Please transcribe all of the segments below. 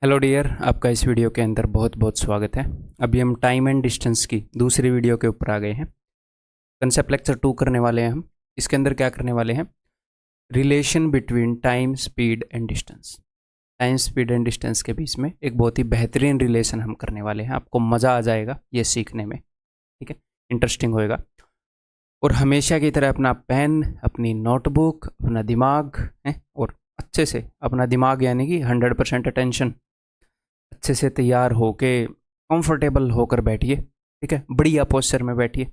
Hello dear, आपका इस video के अंदर बहुत बहुत स्वागत है। अभी हम टाइम एंड डिस्टेंस की दूसरी वीडियो के ऊपर आ गए हैं। कंसेप्ट लेक्चर 2 करने वाले हैं हम। इसके अंदर क्या करने वाले हैं? Relation between time, speed and distance. Time, speed and distance के बीच में एक बहुत ही बेहतरीन रिलेशन हम करने वाले हैं। आपको मज़ा आ जाएगा ये सीखने में, ठीक है, इंटरेस्टिंग होएगा। और हमेशा की तरह अपना पेन, अपनी नोटबुक, अपना दिमाग है, और अच्छे से अपना दिमाग यानी कि 100% अटेंशन अच्छे से तैयार होके कंफर्टेबल होकर बैठिए, ठीक है, बढ़िया पोस्चर में बैठिए,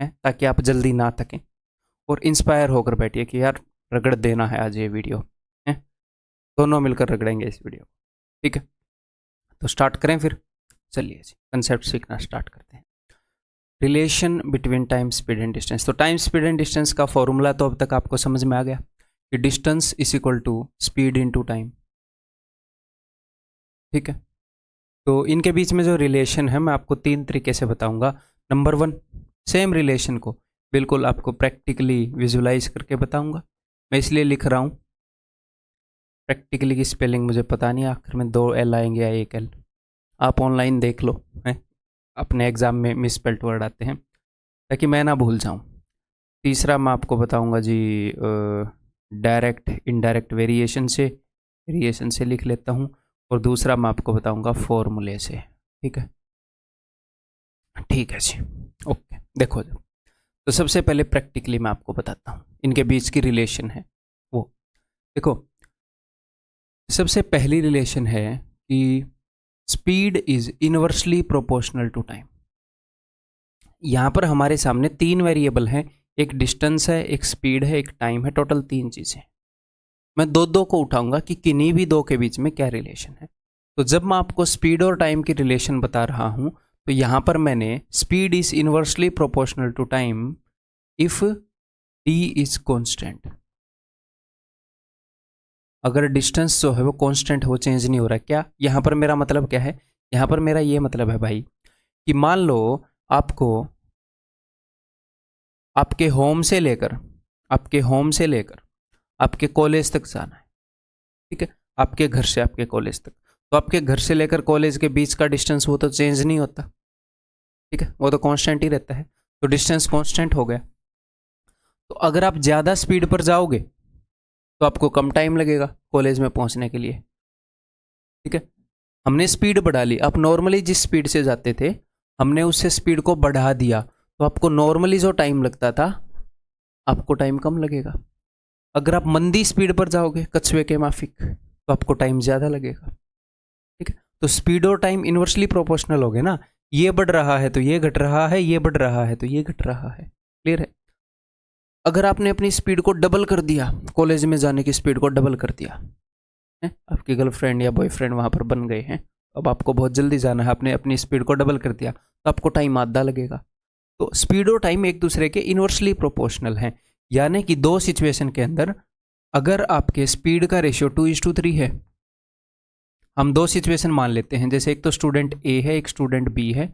हैं, ताकि आप जल्दी ना थकें। और इंस्पायर होकर बैठिए कि यार रगड़ देना है आज ये वीडियो, हैं, दोनों मिलकर रगड़ेंगे इस वीडियो को, ठीक है। तो स्टार्ट करें फिर। चलिए जी, कंसेप्ट सीखना स्टार्ट करते हैं। Relation between time, speed and distance. तो टाइम, स्पीड एंड डिस्टेंस का फॉर्मूला तो अब तक आपको समझ में आ गया कि distance is equal to speed into time, ठीक है। तो इनके बीच में जो रिलेशन है मैं आपको 3 तरीके से बताऊंगा। नंबर 1, सेम रिलेशन को बिल्कुल आपको प्रैक्टिकली विजुलाइज करके बताऊंगा। मैं इसलिए लिख रहा हूँ, प्रैक्टिकली की स्पेलिंग मुझे पता नहीं, आखिर में 2 L आएंगे या 1 L। आप ऑनलाइन देख लो, हैं, अपने एग्ज़ाम में मिसस्पेल्ड वर्ड आते हैं, ताकि मैं ना भूल जाऊँ। तीसरा मैं आपको बताऊँगा जी, डायरेक्ट इनडायरेक्ट वेरिएशन से लिख लेता हूँ। और दूसरा मैं आपको बताऊंगा फॉर्मूले से, ठीक है। ठीक है जी, ओके। देखो जब, तो सबसे पहले प्रैक्टिकली मैं आपको बताता हूँ इनके बीच की रिलेशन है वो। देखो, सबसे पहली रिलेशन है कि speed is inversely proportional to time. यहाँ पर हमारे सामने 3 वेरिएबल हैं, एक डिस्टेंस है, एक स्पीड है, एक टाइम है, टोटल 3 चीज़ें। मैं दो को उठाऊंगा कि किन्हीं भी 2 के बीच में क्या रिलेशन है। तो जब मैं आपको स्पीड और टाइम की रिलेशन बता रहा हूं, तो यहां पर मैंने speed is inversely proportional to time if T is constant. अगर डिस्टेंस जो है वो कांस्टेंट है, वो चेंज नहीं हो रहा, क्या यहां पर मेरा मतलब क्या है? यहां पर मेरा ये मतलब है भाई कि मान लो आपको आपके होम से लेकर आपके कॉलेज तक जाना है, ठीक है, आपके घर से आपके कॉलेज तक। तो आपके घर से लेकर कॉलेज के बीच का डिस्टेंस वो तो चेंज नहीं होता, ठीक है, वो तो कांस्टेंट ही रहता है। तो डिस्टेंस कांस्टेंट हो गया। तो अगर आप ज़्यादा स्पीड पर जाओगे तो आपको कम टाइम लगेगा कॉलेज में पहुंचने के लिए, ठीक है। हमने स्पीड बढ़ा ली, आप नॉर्मली जिस स्पीड से जाते थे हमने उससे स्पीड को बढ़ा दिया, तो आपको नॉर्मली जो टाइम लगता था आपको टाइम कम लगेगा। अगर आप मंदी स्पीड पर जाओगे कछुए के माफिक, तो आपको टाइम ज़्यादा लगेगा, ठीक है। तो स्पीड और टाइम इनवर्सली प्रोपोर्शनल हो गए ना, ये बढ़ रहा है तो ये घट रहा है, ये बढ़ रहा है तो ये घट रहा है। क्लियर है? अगर आपने अपनी स्पीड को डबल कर दिया, कॉलेज में जाने की स्पीड को डबल कर दिया है, आपकी गर्लफ्रेंड या बॉयफ्रेंड वहां पर बन गए हैं, अब आपको बहुत जल्दी जाना है, आपने अपनी स्पीड को डबल कर दिया, तो आपको टाइम आधा लगेगा। तो स्पीड और टाइम एक दूसरे के इनवर्सली प्रोपोर्शनल हैं, यानी कि 2 सिचुएशन के अंदर अगर आपके स्पीड का रेशियो 2:3 है, हम 2 सिचुएशन मान लेते हैं, जैसे एक तो स्टूडेंट ए है, एक स्टूडेंट बी है,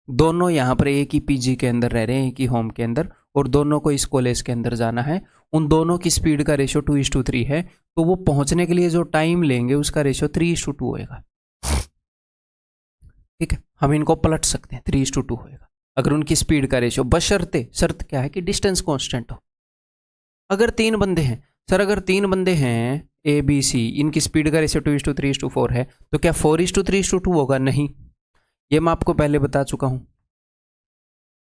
दोनों यहाँ पर एक ही पीजी के अंदर रह रहे हैं, एक ही होम के अंदर, और दोनों को इस कॉलेज के अंदर जाना है। उन दोनों की स्पीड का रेशियो 2:3 है, तो वो पहुंचने के लिए जो टाइम लेंगे उसका रेशियो 3:2 होएगा, ठीक है। हम इनको पलट सकते हैं, 3:2 होएगा अगर उनकी स्पीड का रेशियो, बशर्ते, शर्त क्या है कि डिस्टेंस कांस्टेंट हो। अगर 3 बंदे हैं, सर अगर 3 बंदे हैं ए बी सी, इनकी स्पीड का रेशियो 2:3:4 है, तो क्या 4:3:2 होगा? नहीं, ये मैं आपको पहले बता चुका हूं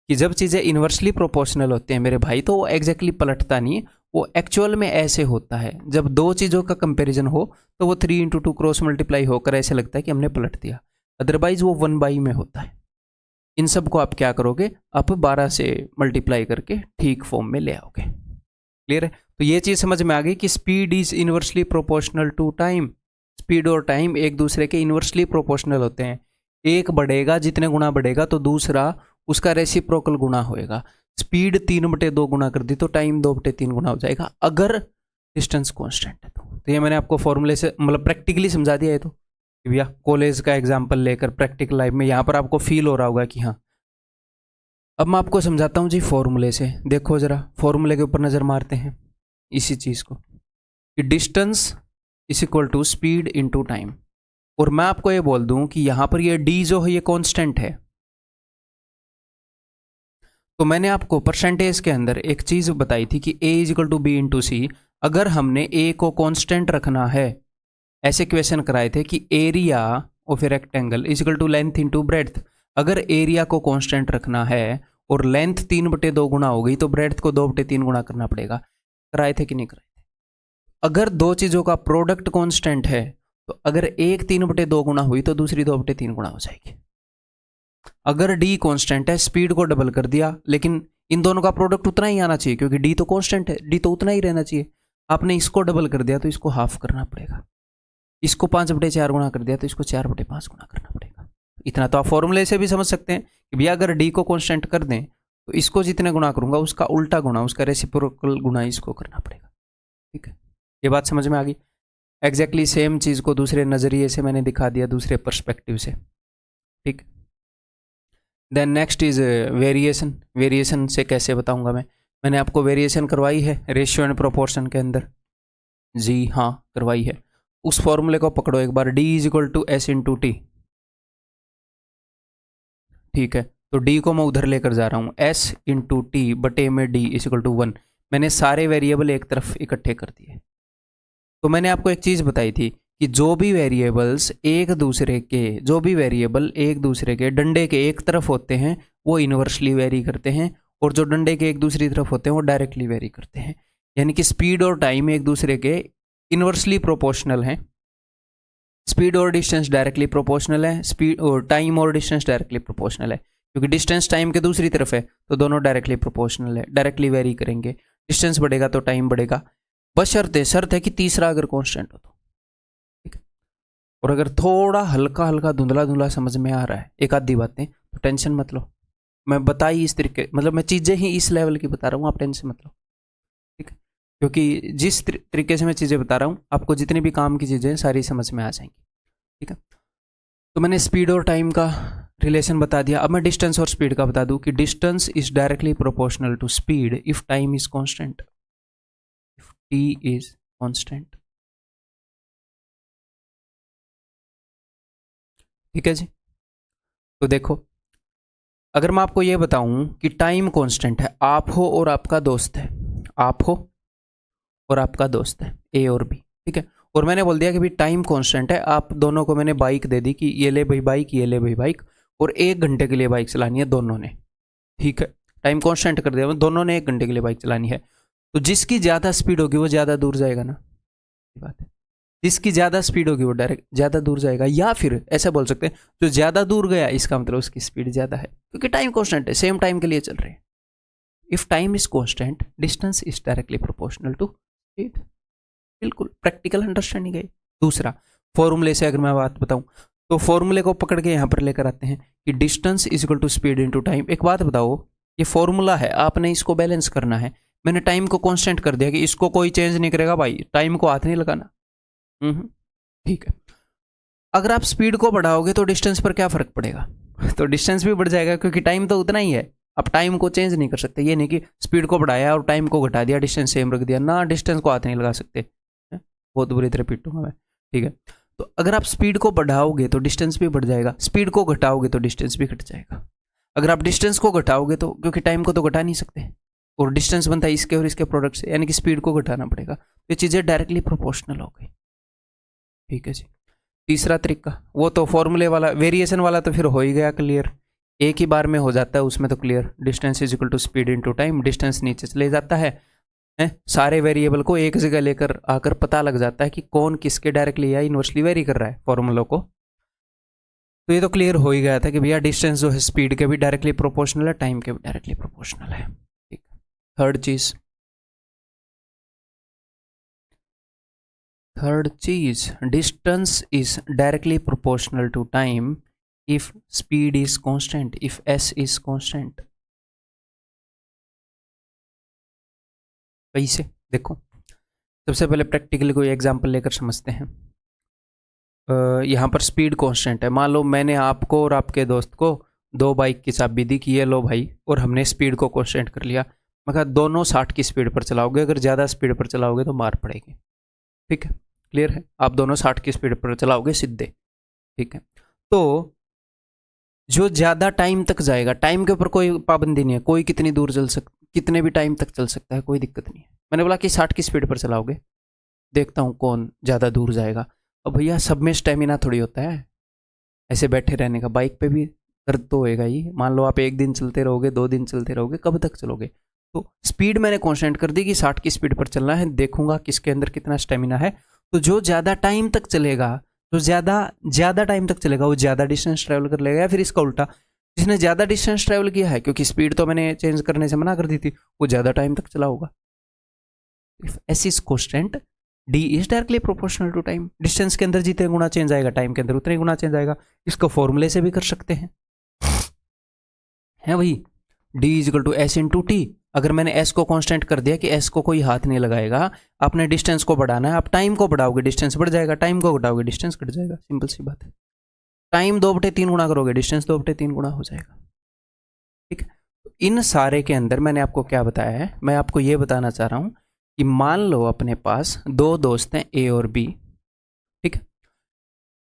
कि जब चीज़ें इन्वर्सली प्रोपोर्शनल होते हैं मेरे भाई, तो वो एग्जैक्टली पलटता नहीं है, वो एक्चुअल में ऐसे होता है। जब 2 चीज़ों का कंपैरिजन हो तो वो 3:2 क्रॉस मल्टीप्लाई होकर ऐसे लगता है कि हमने पलट दिया, अदरवाइज वो 1/, में होता है। इन सब को आप क्या करोगे, आप 12 से मल्टीप्लाई करके ठीक फॉर्म में ले आओगे। क्लियर है? तो ये चीज़ समझ में आ गई कि speed is inversely proportional to time. Speed और टाइम एक दूसरे के इनवर्सली प्रोपोर्शनल होते हैं। एक बढ़ेगा, जितने गुना बढ़ेगा तो दूसरा उसका रेसिप्रोकल गुना होएगा। स्पीड 3/2 गुना कर दी तो टाइम 2/3 गुना हो जाएगा, अगर डिस्टेंस कांस्टेंट है तो ये मैंने आपको फॉर्मूले से मतलब प्रैक्टिकली समझा दिया है। तो भैया कॉलेज का एग्जाम्पल लेकर प्रैक्टिकल लाइफ में यहाँ पर आपको फील हो रहा होगा कि हाँ। अब मैं आपको समझाता हूँ जी फॉर्मूले से। देखो जरा, फॉर्मूले के ऊपर नज़र मारते हैं इसी चीज़ को कि distance is equal to speed into time. और मैं आपको ये बोल दूं कि यहां पर ये डी जो है ये कांस्टेंट है, तो मैंने आपको परसेंटेज के अंदर एक चीज बताई थी कि a is equal to B into C. अगर हमने a को कांस्टेंट रखना है, ऐसे क्वेश्चन कराए थे कि area of a rectangle is equal to length into breadth. अगर एरिया को कांस्टेंट रखना है और लेंथ 3/2 गुना हो गई तो ब्रेड्थ को 2/3 गुना करना पड़ेगा। कराए थे कि नहीं कराए थे? अगर दो चीजों का प्रोडक्ट कांस्टेंट है तो अगर एक 3/2 गुना हुई तो दूसरी 2/3 गुना हो जाएगी। अगर डी कांस्टेंट है, स्पीड को डबल कर दिया, लेकिन इन दोनों का प्रोडक्ट उतना ही आना चाहिए क्योंकि डी तो कांस्टेंट है, डी तो उतना ही रहना चाहिए। आपने इसको डबल कर दिया तो इसको हाफ करना पड़ेगा, इसको 5/4 गुना कर दिया तो इसको 4/5 गुना करना पड़ेगा। इतना तो आप फॉर्मूले से भी समझ सकते हैं कि भैया अगर डी को कांस्टेंट कर दें तो इसको जितने गुना करूंगा उसका उल्टा गुना, उसका रेसिप्रोकल गुना इसको करना पड़ेगा। ठीक है, ये बात समझ में आ गई। एग्जैक्टली सेम चीज को दूसरे नजरिए से मैंने दिखा दिया, दूसरे पर्सपेक्टिव से। ठीक, then next is variation. Variation से कैसे बताऊंगा मैंने आपको वेरिएशन करवाई है रेशियो एंड प्रोपोर्शन के अंदर, जी हाँ करवाई है। उस फॉर्मूले को पकड़ो एक बार, d is equal to S into T. ठीक है, तो d को मैं उधर लेकर जा रहा हूँ, s इंटू टी बटे में d इज इक्वल टू 1। मैंने सारे वेरिएबल एक तरफ इकट्ठे कर दिए। तो मैंने आपको एक चीज बताई थी कि जो भी वेरिएबल एक दूसरे के डंडे के एक तरफ होते हैं वो इनवर्सली वेरी करते हैं, और जो डंडे के एक दूसरी तरफ होते हैं वो डायरेक्टली वेरी करते हैं। यानी कि स्पीड और टाइम एक दूसरे के इनवर्सली प्रोपोर्शनल हैं। स्पीड और डिस्टेंस डायरेक्टली प्रोपोर्शनल है, स्पीड और टाइम और डिस्टेंस डायरेक्टली प्रोपोर्शनल है, क्योंकि डिस्टेंस टाइम के दूसरी तरफ है तो दोनों डायरेक्टली प्रोपोर्शनल है, डायरेक्टली वेरी करेंगे। डिस्टेंस बढ़ेगा तो टाइम बढ़ेगा, बस शर्त है कि तीसरा अगर कांस्टेंट हो तो। ठीक है, और अगर थोड़ा हल्का हल्का धुंधला धुंधला समझ में आ रहा है एक आधी बातें तो टेंशन मत लो, मैं बताई इस तरीके, मतलब मैं चीजें ही इस लेवल की बता रहा हूँ, आप टेंशन मत लो। ठीक है, क्योंकि जिस तरीके से मैं चीजें बता रहा हूँ आपको जितनी भी काम की चीजें सारी समझ में आ जाएंगी। ठीक है, तो मैंने स्पीड और टाइम का रिलेशन बता दिया। अब मैं डिस्टेंस और स्पीड का बता दूं कि distance is directly proportional to speed if time is constant, if T is constant. ठीक है जी, तो देखो अगर मैं आपको यह बताऊं कि टाइम कांस्टेंट है, आप हो और आपका दोस्त है, आप हो और आपका दोस्त है ए और बी। ठीक है, और मैंने बोल दिया कि भाई टाइम कांस्टेंट है, आप दोनों को मैंने बाइक दे दी कि ये ले भाई बाइक, ये ले भाई बाइक, और 1 घंटे के लिए बाइक चलानी है दोनों ने। ठीक है, टाइम कांस्टेंट कर दिया, दोनों ने 1 घंटे के लिए बाइक चलानी है, तो जिसकी ज्यादा स्पीड होगी वो ज्यादा दूर जाएगा ना, ये बात है। जिसकी ज्यादा स्पीड होगी वो डायरेक्ट ज्यादा दूर जाएगा, या फिर ऐसा बोल सकते हैं जो ज्यादा दूर गया इसका मतलब उसकी स्पीड ज्यादा है, क्योंकि टाइम कांस्टेंट है, सेम टाइम के लिए चल रहे हैं। If time is constant distance is directly proportional to speed. बिल्कुल प्रैक्टिकल अंडरस्टैंडिंग है। दूसरा फॉर्मूले से अगर मैं बात बताऊं तो फॉर्मूले को पकड़ के यहां पर लेकर आते हैं कि distance is equal to speed into time. एक बात बताओ, ये फॉर्मूला है, आपने इसको बैलेंस करना है। मैंने टाइम को कांस्टेंट कर दिया कि इसको कोई चेंज नहीं करेगा भाई, टाइम को हाथ नहीं लगाना। ठीक है, अगर आप स्पीड को बढ़ाओगे तो डिस्टेंस पर क्या फर्क पड़ेगा? तो डिस्टेंस भी बढ़ जाएगा क्योंकि टाइम तो उतना ही है। आप टाइम को चेंज नहीं कर सकते, ये नहीं कि स्पीड को बढ़ाया और टाइम को घटा दिया, डिस्टेंस सेम रख दिया ना, डिस्टेंस को हाथ नहीं लगा सकते, बहुत बुरी तरह पीटूंगा मैं। ठीक है, तो अगर आप स्पीड को बढ़ाओगे तो डिस्टेंस भी बढ़ जाएगा, स्पीड को घटाओगे तो डिस्टेंस भी घट जाएगा। अगर आप डिस्टेंस को घटाओगे तो, क्योंकि टाइम को तो घटा नहीं सकते, और डिस्टेंस बनता है इसके और इसके प्रोडक्ट से, यानी कि स्पीड को घटाना पड़ेगा, तो ये चीज़ें डायरेक्टली प्रोपोर्शनल हो गई। ठीक है जी, तीसरा तरीका वो तो फॉर्मूले वाला, वेरिएशन वाला तो फिर हो ही गया क्लियर, एक ही बार में हो जाता है उसमें तो clear. Distance is equal to speed into time, distance नीचे चले जाता है, सारे वेरिएबल को एक जगह लेकर आकर पता लग जाता है कि कौन किसके डायरेक्टली या इनवर्सली वेरी कर रहा है फॉर्मूलों को। तो ये तो क्लियर हो ही गया था कि भैया डिस्टेंस जो है स्पीड के भी डायरेक्टली प्रोपोर्शनल है, टाइम के भी डायरेक्टली प्रोपोर्शनल है। ठीक, थर्ड चीज distance is directly proportional to time if speed is constant, if S is constant. कैसे देखो, सबसे पहले प्रैक्टिकली कोई एग्जांपल लेकर समझते हैं। यहाँ पर स्पीड कांस्टेंट है, मान लो मैंने आपको और आपके दोस्त को 2 बाइक की चाबी दी कि ये लो भाई, और हमने स्पीड को कांस्टेंट कर लिया। मैं कहा दोनों 60 की स्पीड पर चलाओगे, अगर ज़्यादा स्पीड पर चलाओगे तो मार पड़ेगी। ठीक है, क्लियर है, आप दोनों 60 की स्पीड पर चलाओगे सीधे, ठीक है, तो जो ज़्यादा टाइम तक जाएगा, टाइम के ऊपर कोई पाबंदी नहीं है, कोई कितनी दूर कितने भी टाइम तक चल सकता है, कोई दिक्कत नहीं है। मैंने बोला कि 60 की स्पीड पर चलाओगे, देखता हूँ कौन ज़्यादा दूर जाएगा। अब भैया सब में स्टेमिना थोड़ी होता है ऐसे बैठे रहने का, बाइक पे भी दर्द तो होएगा ही। मान लो आप 1 दिन चलते रहोगे, 2 दिन चलते रहोगे, कब तक चलोगे? तो स्पीड मैंने कांस्टेंट कर दी कि 60 की स्पीड पर चलना है, देखूंगा किसके अंदर कितना स्टेमिना है। तो जो ज़्यादा टाइम तक चलेगा, जो ज़्यादा टाइम तक चलेगा वो ज़्यादा डिस्टेंस ट्रैवल कर लेगा, या फिर इसका उल्टा, जिसने ज़्यादा डिस्टेंस ट्रैवल किया है, क्योंकि स्पीड तो मैंने चेंज करने से मना कर दी थी, वो ज़्यादा टाइम तक चला होगा। If S is constant, D is directly proportional to time. Distance के अंदर जितने गुना चेंज आएगा, टाइम के अंदर उतने गुना चेंज आएगा। इसको फॉर्मूले से भी कर सकते हैं, है भाई, D is equal to S into T. अगर मैंने एस को कांस्टेंट कर दिया कि एस को कोई हाथ नहीं लगाएगा, आपने डिस्टेंस को बढ़ाना है, आप टाइम को बढ़ाओगे डिस्टेंस बढ़ जाएगा, टाइम को घटाओगे डिस्टेंस घट जाएगा, सिंपल सी बात है। टाइम 2/3 गुना करोगे, डिस्टेंस 2/3 गुना हो जाएगा। ठीक है, इन सारे के अंदर मैंने आपको क्या बताया है, मैं आपको ये बताना चाह रहा हूं कि मान लो अपने पास 2 दोस्त हैं ए और बी, ठीक है,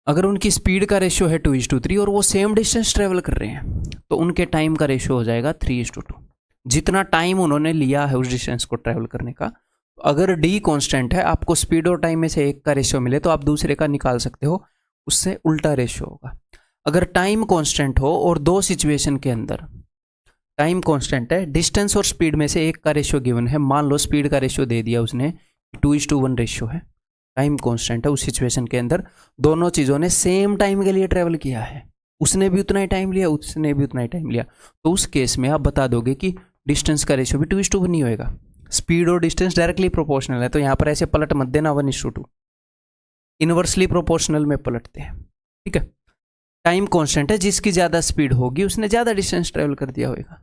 अगर उनकी स्पीड का रेशियो है 2:3 और वो सेम डिस्टेंस ट्रेवल कर रहे हैं, तो उनके टाइम का रेशियो हो जाएगा 3:2। जितना टाइम उन्होंने लिया है उस डिस्टेंस को ट्रेवल करने का, अगर डी कांस्टेंट है, आपको स्पीड और टाइम में से एक का रेशियो मिले तो आप दूसरे का निकाल सकते हो, उससे उल्टा रेशियो होगा। अगर टाइम कांस्टेंट हो और 2 सिचुएशन के अंदर टाइम कांस्टेंट है, डिस्टेंस और स्पीड में से एक का रेशियो गिवन है, मान लो स्पीड का रेशियो दे दिया उसने 2:1 रेशियो है, टाइम कांस्टेंट है, उस सिचुएशन के अंदर दोनों चीज़ों ने सेम टाइम के लिए ट्रेवल किया है, उसने भी उतना ही टाइम लिया, उसने भी उतना ही टाइम लिया, तो उस केस में आप बता दोगे कि डिस्टेंस का रेशियो भी 2:1 नहीं होएगा। स्पीड और डिस्टेंस डायरेक्टली प्रोपोर्शनल है, तो यहाँ पर ऐसे पलट मत देना 1:2, इनवर्सली प्रोपोर्शनल में पलटते हैं। ठीक है, टाइम कांस्टेंट है, जिसकी ज़्यादा स्पीड होगी उसने ज़्यादा डिस्टेंस ट्रेवल कर दिया होगा।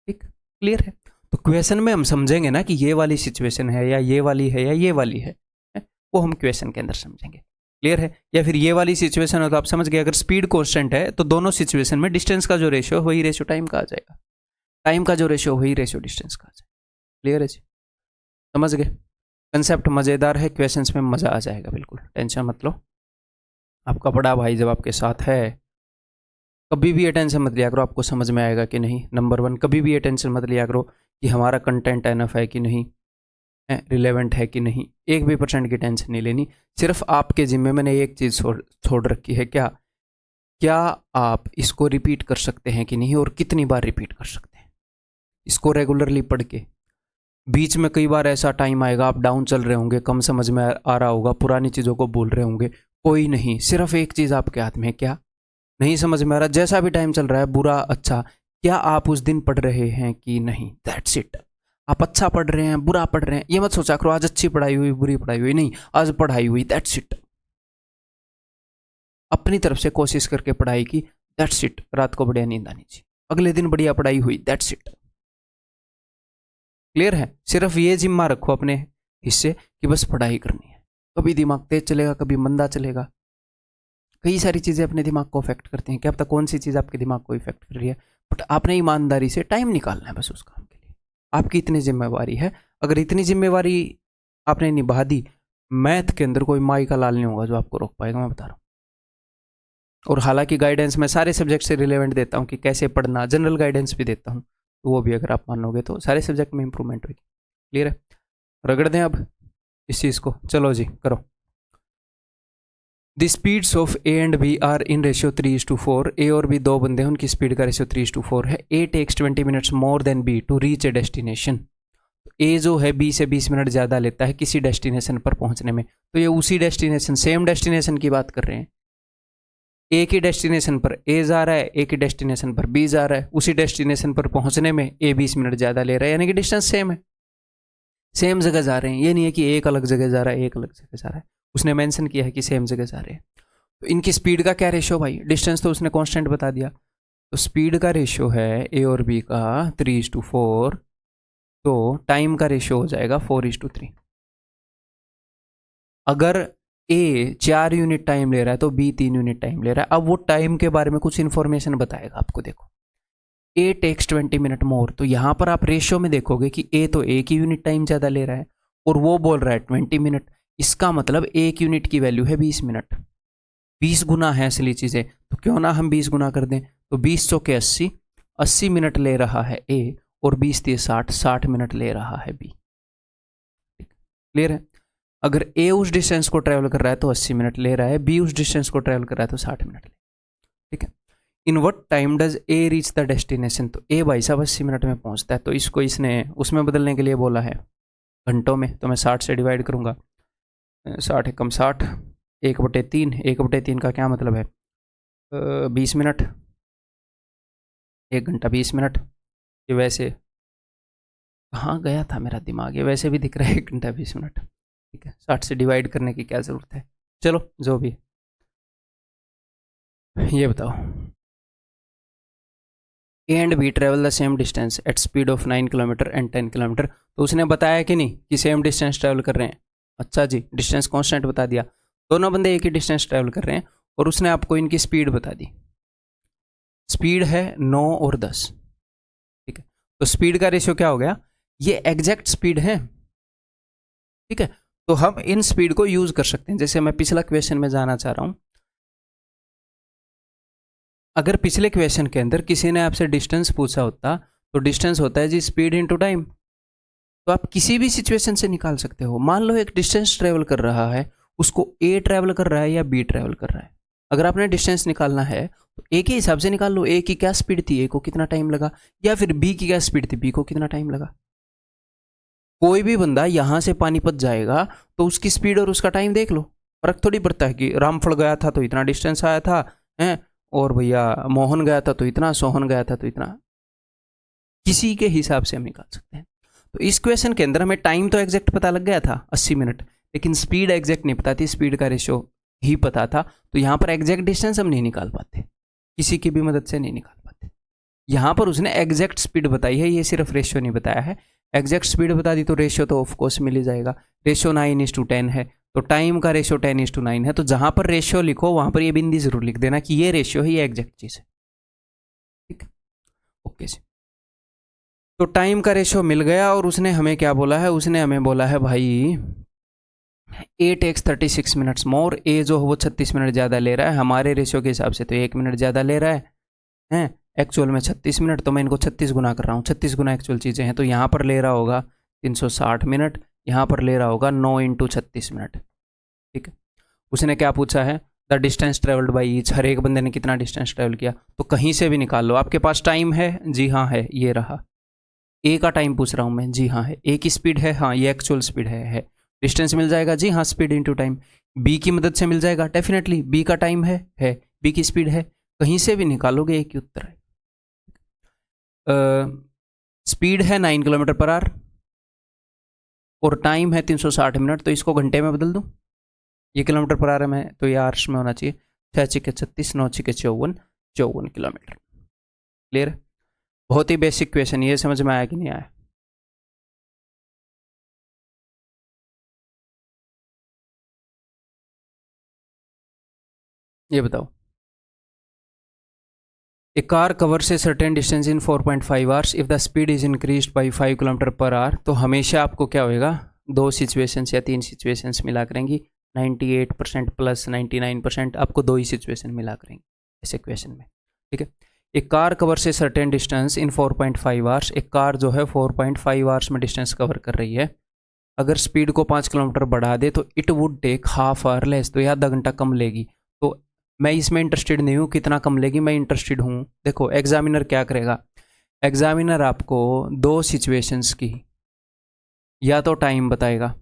ठीक, क्लियर है? तो क्वेश्चन में हम समझेंगे ना कि ये वाली सिचुएशन है या ये वाली है या ये वाली है, वो हम क्वेश्चन के अंदर समझेंगे। क्लियर है? या फिर ये वाली सिचुएशन हो तो आप समझ गए, अगर स्पीड कांस्टेंट है तो दोनों सिचुएशन में डिस्टेंस का जो रेशियो वही रेशियो टाइम का आ जाएगा, टाइम का जो रेशियो वही रेशियो डिस्टेंस का आ जाएगा। क्लियर है जी? समझ गए? कंसेप्ट मज़ेदार है, क्वेश्चंस में मज़ा आ जाएगा, बिल्कुल टेंशन मत लो। आपका बड़ा भाई जब आपके साथ है, कभी भी ये टेंशन मत लिया करो आपको समझ में आएगा कि नहीं। नंबर 1, कभी भी ये टेंशन मत लिया करो कि हमारा कंटेंट एनफ है कि नहीं, रिलेवेंट है कि नहीं, 1 भी % की टेंशन नहीं लेनी। सिर्फ आपके जिम्मे मैंने एक चीज़ छोड़ रखी है, क्या आप इसको रिपीट कर सकते हैं कि नहीं, और कितनी बार रिपीट कर सकते हैं। इसको रेगुलरली पढ़ के, बीच में कई बार ऐसा टाइम आएगा आप डाउन चल रहे होंगे, कम समझ में आ रहा होगा, पुरानी चीज़ों को बोल रहे होंगे, कोई नहीं, सिर्फ एक चीज़ आपके हाथ में है, क्या नहीं समझ में आ रहा, जैसा भी टाइम चल रहा है, बुरा अच्छा, क्या आप उस दिन पढ़ रहे हैं कि नहीं, दैट्स इट। आप अच्छा पढ़ रहे हैं, बुरा पढ़ रहे हैं, ये मत सोचा करो आज अच्छी पढ़ाई हुई बुरी पढ़ाई हुई, नहीं, आज पढ़ाई हुई, दैट्स इट। अपनी तरफ से कोशिश करके पढ़ाई की, दैट्स इट। रात को बढ़िया नींद आनी चाहिए, अगले दिन बढ़िया पढ़ाई हुई, दैट्स इट। क्लियर है? सिर्फ ये जिम्मा रखो अपने हिस्से कि बस पढ़ाई करनी है। कभी दिमाग तेज चलेगा, कभी मंदा चलेगा, कई सारी चीज़ें अपने दिमाग को अफेक्ट करती हैं, क्या पता कौन सी चीज़ आपके दिमाग को इफेक्ट कर रही है, बट आपने ईमानदारी से टाइम निकालना है बस उस काम के लिए। आपकी इतनी जिम्मेवारी है, अगर इतनी जिम्मेवारी आपने निभा दी, मैथ के अंदर कोई माई का लाल नहीं होगा जो आपको रोक पाएगा, मैं बता रहा हूँ। और हालांकि गाइडेंस मैं सारे सब्जेक्ट से रिलेवेंट देता हूँ कि कैसे पढ़ना, जनरल गाइडेंस भी देता हूँ, तो वो भी अगर आप मानोगे तो सारे सब्जेक्ट में इंप्रूवमेंट होगी। क्लियर है? रगड़ दें अब इस चीज़ को, चलो जी करो। The speeds of A and B are in ratio 3:4। A और बी 2 बंदे हैं, उनकी स्पीड का रेशियो 3:4 है। A takes 20 minutes more than B to reach a destination. A जो है बी से 20 मिनट ज़्यादा लेता है किसी डेस्टिनेशन पर पहुंचने में, तो ये उसी डेस्टिनेशन, सेम डेस्टिनेशन की बात कर रहे हैं। ए की डेस्टिनेशन पर ए जा रहा है, ए की डेस्टिनेशन पर बी जा रहा है, उसी डेस्टिनेशन पर पहुंचने में ए 20 मिनट ज़्यादा ले रहा है, यानी कि डिस्टेंस सेम है, सेम जगह जा रहे हैं। ये नहीं है कि एक अलग जगह जा रहा है, एक अलग जगह जा रहा है, उसने मेंशन किया है कि सेम जगह जा रहे हैं। तो इनकी स्पीड का क्या रेशियो भाई, डिस्टेंस तो उसने कांस्टेंट बता दिया, तो स्पीड का रेशियो है ए और बी का 3:4, तो टाइम का रेशियो हो जाएगा 4:3। अगर ए 4 यूनिट टाइम ले रहा है तो बी 3 यूनिट टाइम ले रहा है। अब वो टाइम के बारे में कुछ इंफॉर्मेशन बताएगा आपको, देखो ए टेक्स 20 मिनट मोर, तो यहां पर आप रेशियो में देखोगे कि ए तो ए की यूनिट टाइम ज़्यादा ले रहा है और वो बोल रहा है 20 मिनट, इसका मतलब एक यूनिट की वैल्यू है 20 मिनट। 20 गुना है असली चीज़ें, तो क्यों ना हम 20 गुना कर दें। तो 20 चौके 80, 80 मिनट ले रहा है ए, और 20 दिए 60, 60 मिनट ले रहा है बी। क्लियर है? अगर ए उस डिस्टेंस को ट्रेवल कर रहा है तो 80 मिनट ले रहा है, बी उस डिस्टेंस को ट्रेवल कर रहा है तो 60 मिनट ले। ठीक है। In what time does a reach the destination, तो ए भाई साहब 80 मिनट में पहुंचता है, तो इसको इसने उसमें बदलने के लिए बोला है घंटों में, तो मैं 60 से डिवाइड करूंगा, 60 एकम 60, 1/3, 1/3 का क्या मतलब है 20 मिनट, 1 घंटा 20 मिनट। ये वैसे कहाँ गया था मेरा दिमाग, ये वैसे भी दिख रहा है 1 घंटा 20 मिनट। ठीक है, 60 से डिवाइड करने की क्या ज़रूरत है, चलो जो भी। ये बताओ, A and B travel the same distance at speed of 9 kilometre and 10 kilometre. तो उसने बताया कि नहीं कि सेम डिस्टेंस ट्रेवल कर रहे हैं। अच्छा जी, डिस्टेंस कांस्टेंट बता दिया, दोनों बंदे एक ही डिस्टेंस ट्रेवल कर रहे हैं, और उसने आपको इनकी स्पीड बता दी। स्पीड है 9 और 10। ठीक है, तो स्पीड का रेशियो क्या हो गया, ये एग्जैक्ट स्पीड है। ठीक है, तो हम इन स्पीड को यूज कर सकते हैं। जैसे मैं पिछला क्वेश्चन में जाना चाह रहा हूं, अगर पिछले क्वेश्चन के अंदर किसी ने आपसे डिस्टेंस पूछा होता, तो डिस्टेंस होता है जी स्पीड इनटू टाइम, तो आप किसी भी सिचुएशन से निकाल सकते हो। मान लो एक डिस्टेंस ट्रेवल कर रहा है, उसको ए ट्रेवल कर रहा है या बी ट्रेवल कर रहा है, अगर आपने डिस्टेंस निकालना है तो ए के हिसाब से निकाल लो, ए की क्या स्पीड थी, ए को कितना टाइम लगा, या फिर बी की क्या स्पीड थी, बी को कितना टाइम लगा। कोई भी बंदा यहां से पानीपत जाएगा तो उसकी स्पीड और उसका टाइम देख लो, फर्क थोड़ी पड़ता है कि रामफल गया था तो इतना डिस्टेंस आया था है, और भैया मोहन गया था तो इतना, सोहन गया था तो इतना, किसी के हिसाब से हम निकाल सकते हैं। तो इस क्वेश्चन के अंदर हमें टाइम तो एग्जैक्ट पता लग गया था 80 मिनट, लेकिन स्पीड एग्जैक्ट नहीं पता थी, स्पीड का रेशियो ही पता था। तो यहाँ पर एग्जैक्ट डिस्टेंस हम नहीं निकाल पाते, किसी की भी मदद से नहीं निकाल पाते। यहाँ पर उसने एग्जैक्ट स्पीड बताई है, ये सिर्फ रेशियो नहीं बताया है। एग्जैक्ट स्पीड बता दी तो रेशियो तो ऑफकोर्स मिल ही जाएगा। रेशियो 9:10 है, तो टाइम का रेशियो 10:9 है, तो जहां पर रेशियो लिखो वहां पर ये बिंदी जरूर लिख देना कि ये रेशियो है, ये एग्जैक्ट चीज है। ठीक, ओके जी। तो टाइम का रेशियो मिल गया, और उसने हमें क्या बोला है, उसने हमें बोला है भाई ए टेक्स 36 मिनट्स मोर, ए जो है वो 36 मिनट ज़्यादा ले रहा है, हमारे रेशियो के हिसाब से तो 1 मिनट ज़्यादा ले रहा है एक्चुअल में 36 मिनट, तो मैं इनको 36 गुना कर रहा हूँ, 36 गुना एक्चुअल चीज़ें हैं, तो यहाँ पर ले रहा होगा 360 मिनट, यहाँ पर ले रहा होगा 9 × 36 मिनट। ठीक है, उसने क्या पूछा है, the distance travelled by each, हर एक बंदे ने कितना डिस्टेंस ट्रेवल किया, तो कहीं से भी निकाल लो। आपके पास टाइम है, जी हाँ है, ये रहा। ए का टाइम पूछ रहा हूँ मैं, जी हाँ है। ए की स्पीड है, हाँ ये एक्चुअल स्पीड है। डिस्टेंस मिल जाएगा, जी हाँ स्पीड इनटू टाइम। बी की मदद से मिल जाएगा, डेफिनेटली बी का टाइम है, बी की स्पीड है, कहीं से भी निकालोगे एक ही उत्तर है। स्पीड है 9 किलोमीटर पर आवर और टाइम है 360 मिनट, तो इसको घंटे में बदल दूं, ये किलोमीटर पर आवर में, तो ये आवर्स में होना चाहिए। 6 × 36, 9 × 54, 54 किलोमीटर। क्लियर? बहुत ही बेसिक क्वेश्चन, ये समझ में आया कि नहीं आया? ये बताओ, a car covers a certain distance in 4.5 hours if the speed is increased by 5 kilometre per hour, तो हमेशा आपको क्या होएगा, 2 सिचुएशंस या 3 सिचुएशंस मिला करेंगी। 98% प्लस 99% आपको 2 ही सिचुएशन मिला करेंगी ऐसे क्वेश्चन में। ठीक है, एक कार कवर से सर्टेन डिस्टेंस इन 4.5 आवर्स, एक कार जो है 4.5 आवर्स में डिस्टेंस कवर कर रही है, अगर स्पीड को 5 किलोमीटर बढ़ा दे तो it would take half hour less, तो यह आधा घंटा कम लेगी। तो मैं इसमें इंटरेस्टेड नहीं हूँ कितना कम लेगी, मैं इंटरेस्टेड हूँ, देखो एग्जामिनर क्या करेगा, एग्जामिनर आपको 2 सिचुएशंस की या तो टाइम बताएगा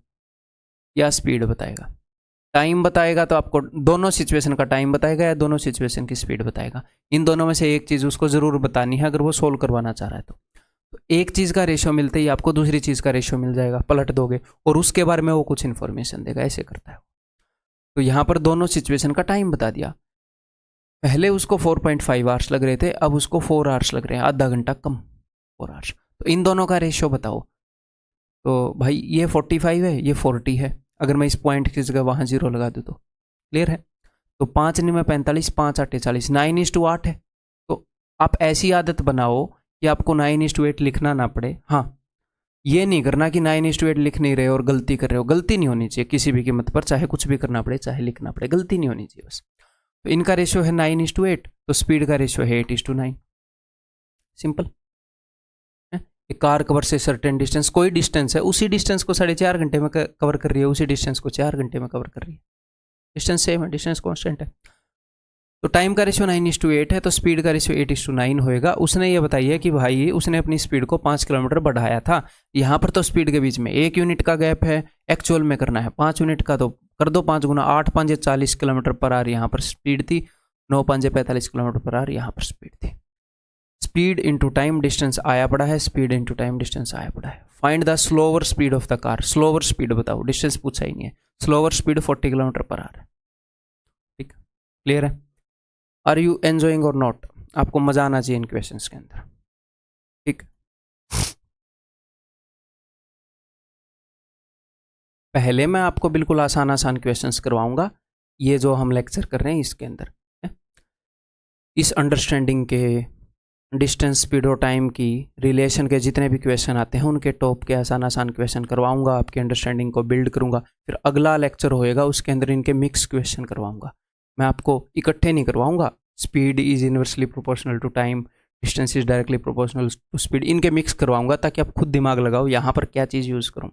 या स्पीड बताएगा। टाइम बताएगा तो आपको दोनों सिचुएशन का टाइम बताएगा या दोनों सिचुएशन की स्पीड बताएगा। इन दोनों में से एक चीज़ उसको ज़रूर बतानी है अगर वो सोल्व करवाना चाह रहा है। तो एक चीज़ का रेशियो मिलते ही आपको दूसरी चीज़ का रेशियो मिल जाएगा, पलट दोगे और उसके बारे में वो कुछ इन्फॉर्मेशन देगा, ऐसे करता है। तो यहाँ पर दोनों सिचुएशन का टाइम बता दिया। पहले उसको 4.5 आवर्स लग रहे थे, अब उसको 4 आवर्स लग रहे हैं, आधा घंटा कम, 4 आवर्स। तो इन दोनों का रेशियो बताओ। तो भाई ये 45 है, ये 40 है, अगर मैं इस पॉइंट की जगह वहाँ 0 लगा दूँ तो क्लियर है। तो 5 × 9 = 45, 5 × 8 = 40, 9:8 है। तो आप ऐसी आदत बनाओ कि आपको 9:8 लिखना ना पड़े। हाँ, ये नहीं करना कि 9:8 लिख नहीं रहे और गलती कर रहे हो, गलती नहीं होनी चाहिए किसी भी कीमत पर, चाहे कुछ भी करना पड़े, चाहे लिखना पड़े, गलती नहीं होनी चाहिए बस। तो इनका रेशियो है 9:8, तो स्पीड का रेशियो है 8:9। सिंपल। एक कार कवर से सर्टेन डिस्टेंस, कोई डिस्टेंस है, उसी डिस्टेंस को 4.5 घंटे में कवर कर रही है, उसी डिस्टेंस को 4 घंटे में कवर कर रही है। डिस्टेंस सेम है, डिस्टेंस कॉन्स्टेंट है। तो टाइम का रेशियो 9:8 है, तो स्पीड का रेशियो 8:9 होएगा। उसने ये बताइए कि भाई उसने अपनी स्पीड को 5 किलोमीटर बढ़ाया था। यहाँ पर तो स्पीड के बीच में 1 यूनिट का गैप है, एक्चुअल में करना है 5 यूनिट का, तो कर दो 5 गुना 8 5 40 किलोमीटर पर आवर यहाँ पर स्पीड थी, 9 5 45 किलोमीटर पर आवर यहाँ पर स्पीड थी। स्पीड इंटू टाइम डिस्टेंस आया पड़ा है, स्पीड इंटू टाइम डिस्टेंस आया पड़ा है। Find the slower speed of the car. Slower speed बताओ, डिस्टेंस पूछा ही नहीं है। Slower speed 40 kilometre per our है। ठीक, क्लियर है? आर यू एंजॉइंग और नॉट? आपको मजा आना चाहिए इन क्वेश्चंस के अंदर। ठीक, पहले मैं आपको बिल्कुल आसान आसान क्वेश्चंस करवाऊंगा, ये जो हम लेक्चर कर रहे हैं इसके अंदर। इस अंडरस्टैंडिंग के, डिस्टेंस, स्पीड और टाइम की रिलेशन के जितने भी क्वेश्चन आते हैं उनके टॉप के आसान आसान क्वेश्चन करवाऊंगा, आपकी अंडरस्टैंडिंग को बिल्ड करूंगा। फिर अगला लेक्चर होएगा उसके अंदर इनके मिक्स क्वेश्चन करवाऊंगा। मैं आपको इकट्ठे नहीं करवाऊंगा। Speed is inversely proportional to time, distance is directly proportional to speed, इनके मिक्स करवाऊंगा ताकि आप खुद दिमाग लगाओ यहाँ पर क्या चीज़ यूज़ करूँ।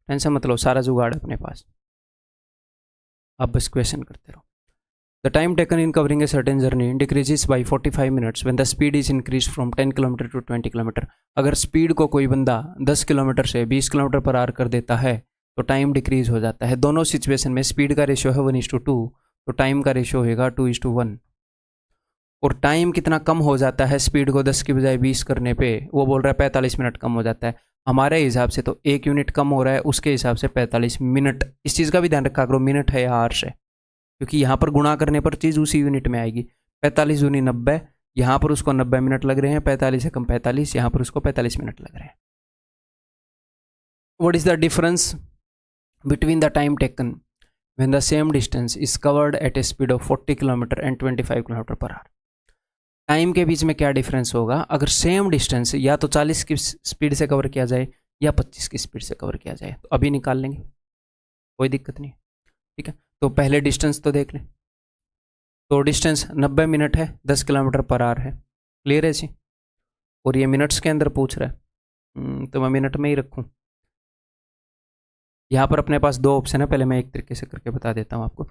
टेंशन मत लो, सारा जुगाड़ है अपने पास, आप बस क्वेश्चन करते रहो। The time taken in covering a certain journey decreases by 45 minutes when the speed is increased from 10 km to 20 km. अगर स्पीड को कोई बंदा 10 किलोमीटर से 20 किलोमीटर पर आवर कर देता है तो टाइम डिक्रीज हो जाता है। दोनों सिचुएशन में स्पीड का रेशियो है 1:2, तो टाइम का रेशियो होगा 2:1। और टाइम कितना कम हो जाता है स्पीड को 10 की बजाय 20 करने पे, वो बोल रहा है 45 मिनट कम हो जाता है। हमारे हिसाब से तो 1 यूनिट कम हो रहा है, उसके हिसाब से 45 मिनट। इस चीज़ का भी ध्यान रखा करो, मिनट है या आवर्स है, क्योंकि यहाँ पर गुणा करने पर चीज़ उसी यूनिट में आएगी। 45 दूनी 90, यहाँ पर उसको 90 मिनट लग रहे हैं, 45 से कम 45, यहाँ पर उसको 45 मिनट लग रहे हैं। What is the difference between the time taken when the same distance is covered at a speed of 40 kilometre and 25 kilometre per hour? Time के बीच में क्या डिफरेंस होगा अगर सेम डिस्टेंस या तो 40 की स्पीड से कवर किया जाए या 25 की स्पीड से कवर किया जाए? तो अभी निकाल लेंगे, कोई दिक्कत नहीं। ठीक है, तो पहले डिस्टेंस तो देख लें। तो डिस्टेंस 90 मिनट है, 10 किलोमीटर पर आवर है। क्लियर है जी? और ये मिनट्स के अंदर पूछ रहा है, तो मैं मिनट में ही रखूँ। यहाँ पर अपने पास 2 ऑप्शन है, पहले मैं एक तरीके से करके बता देता हूँ आपको।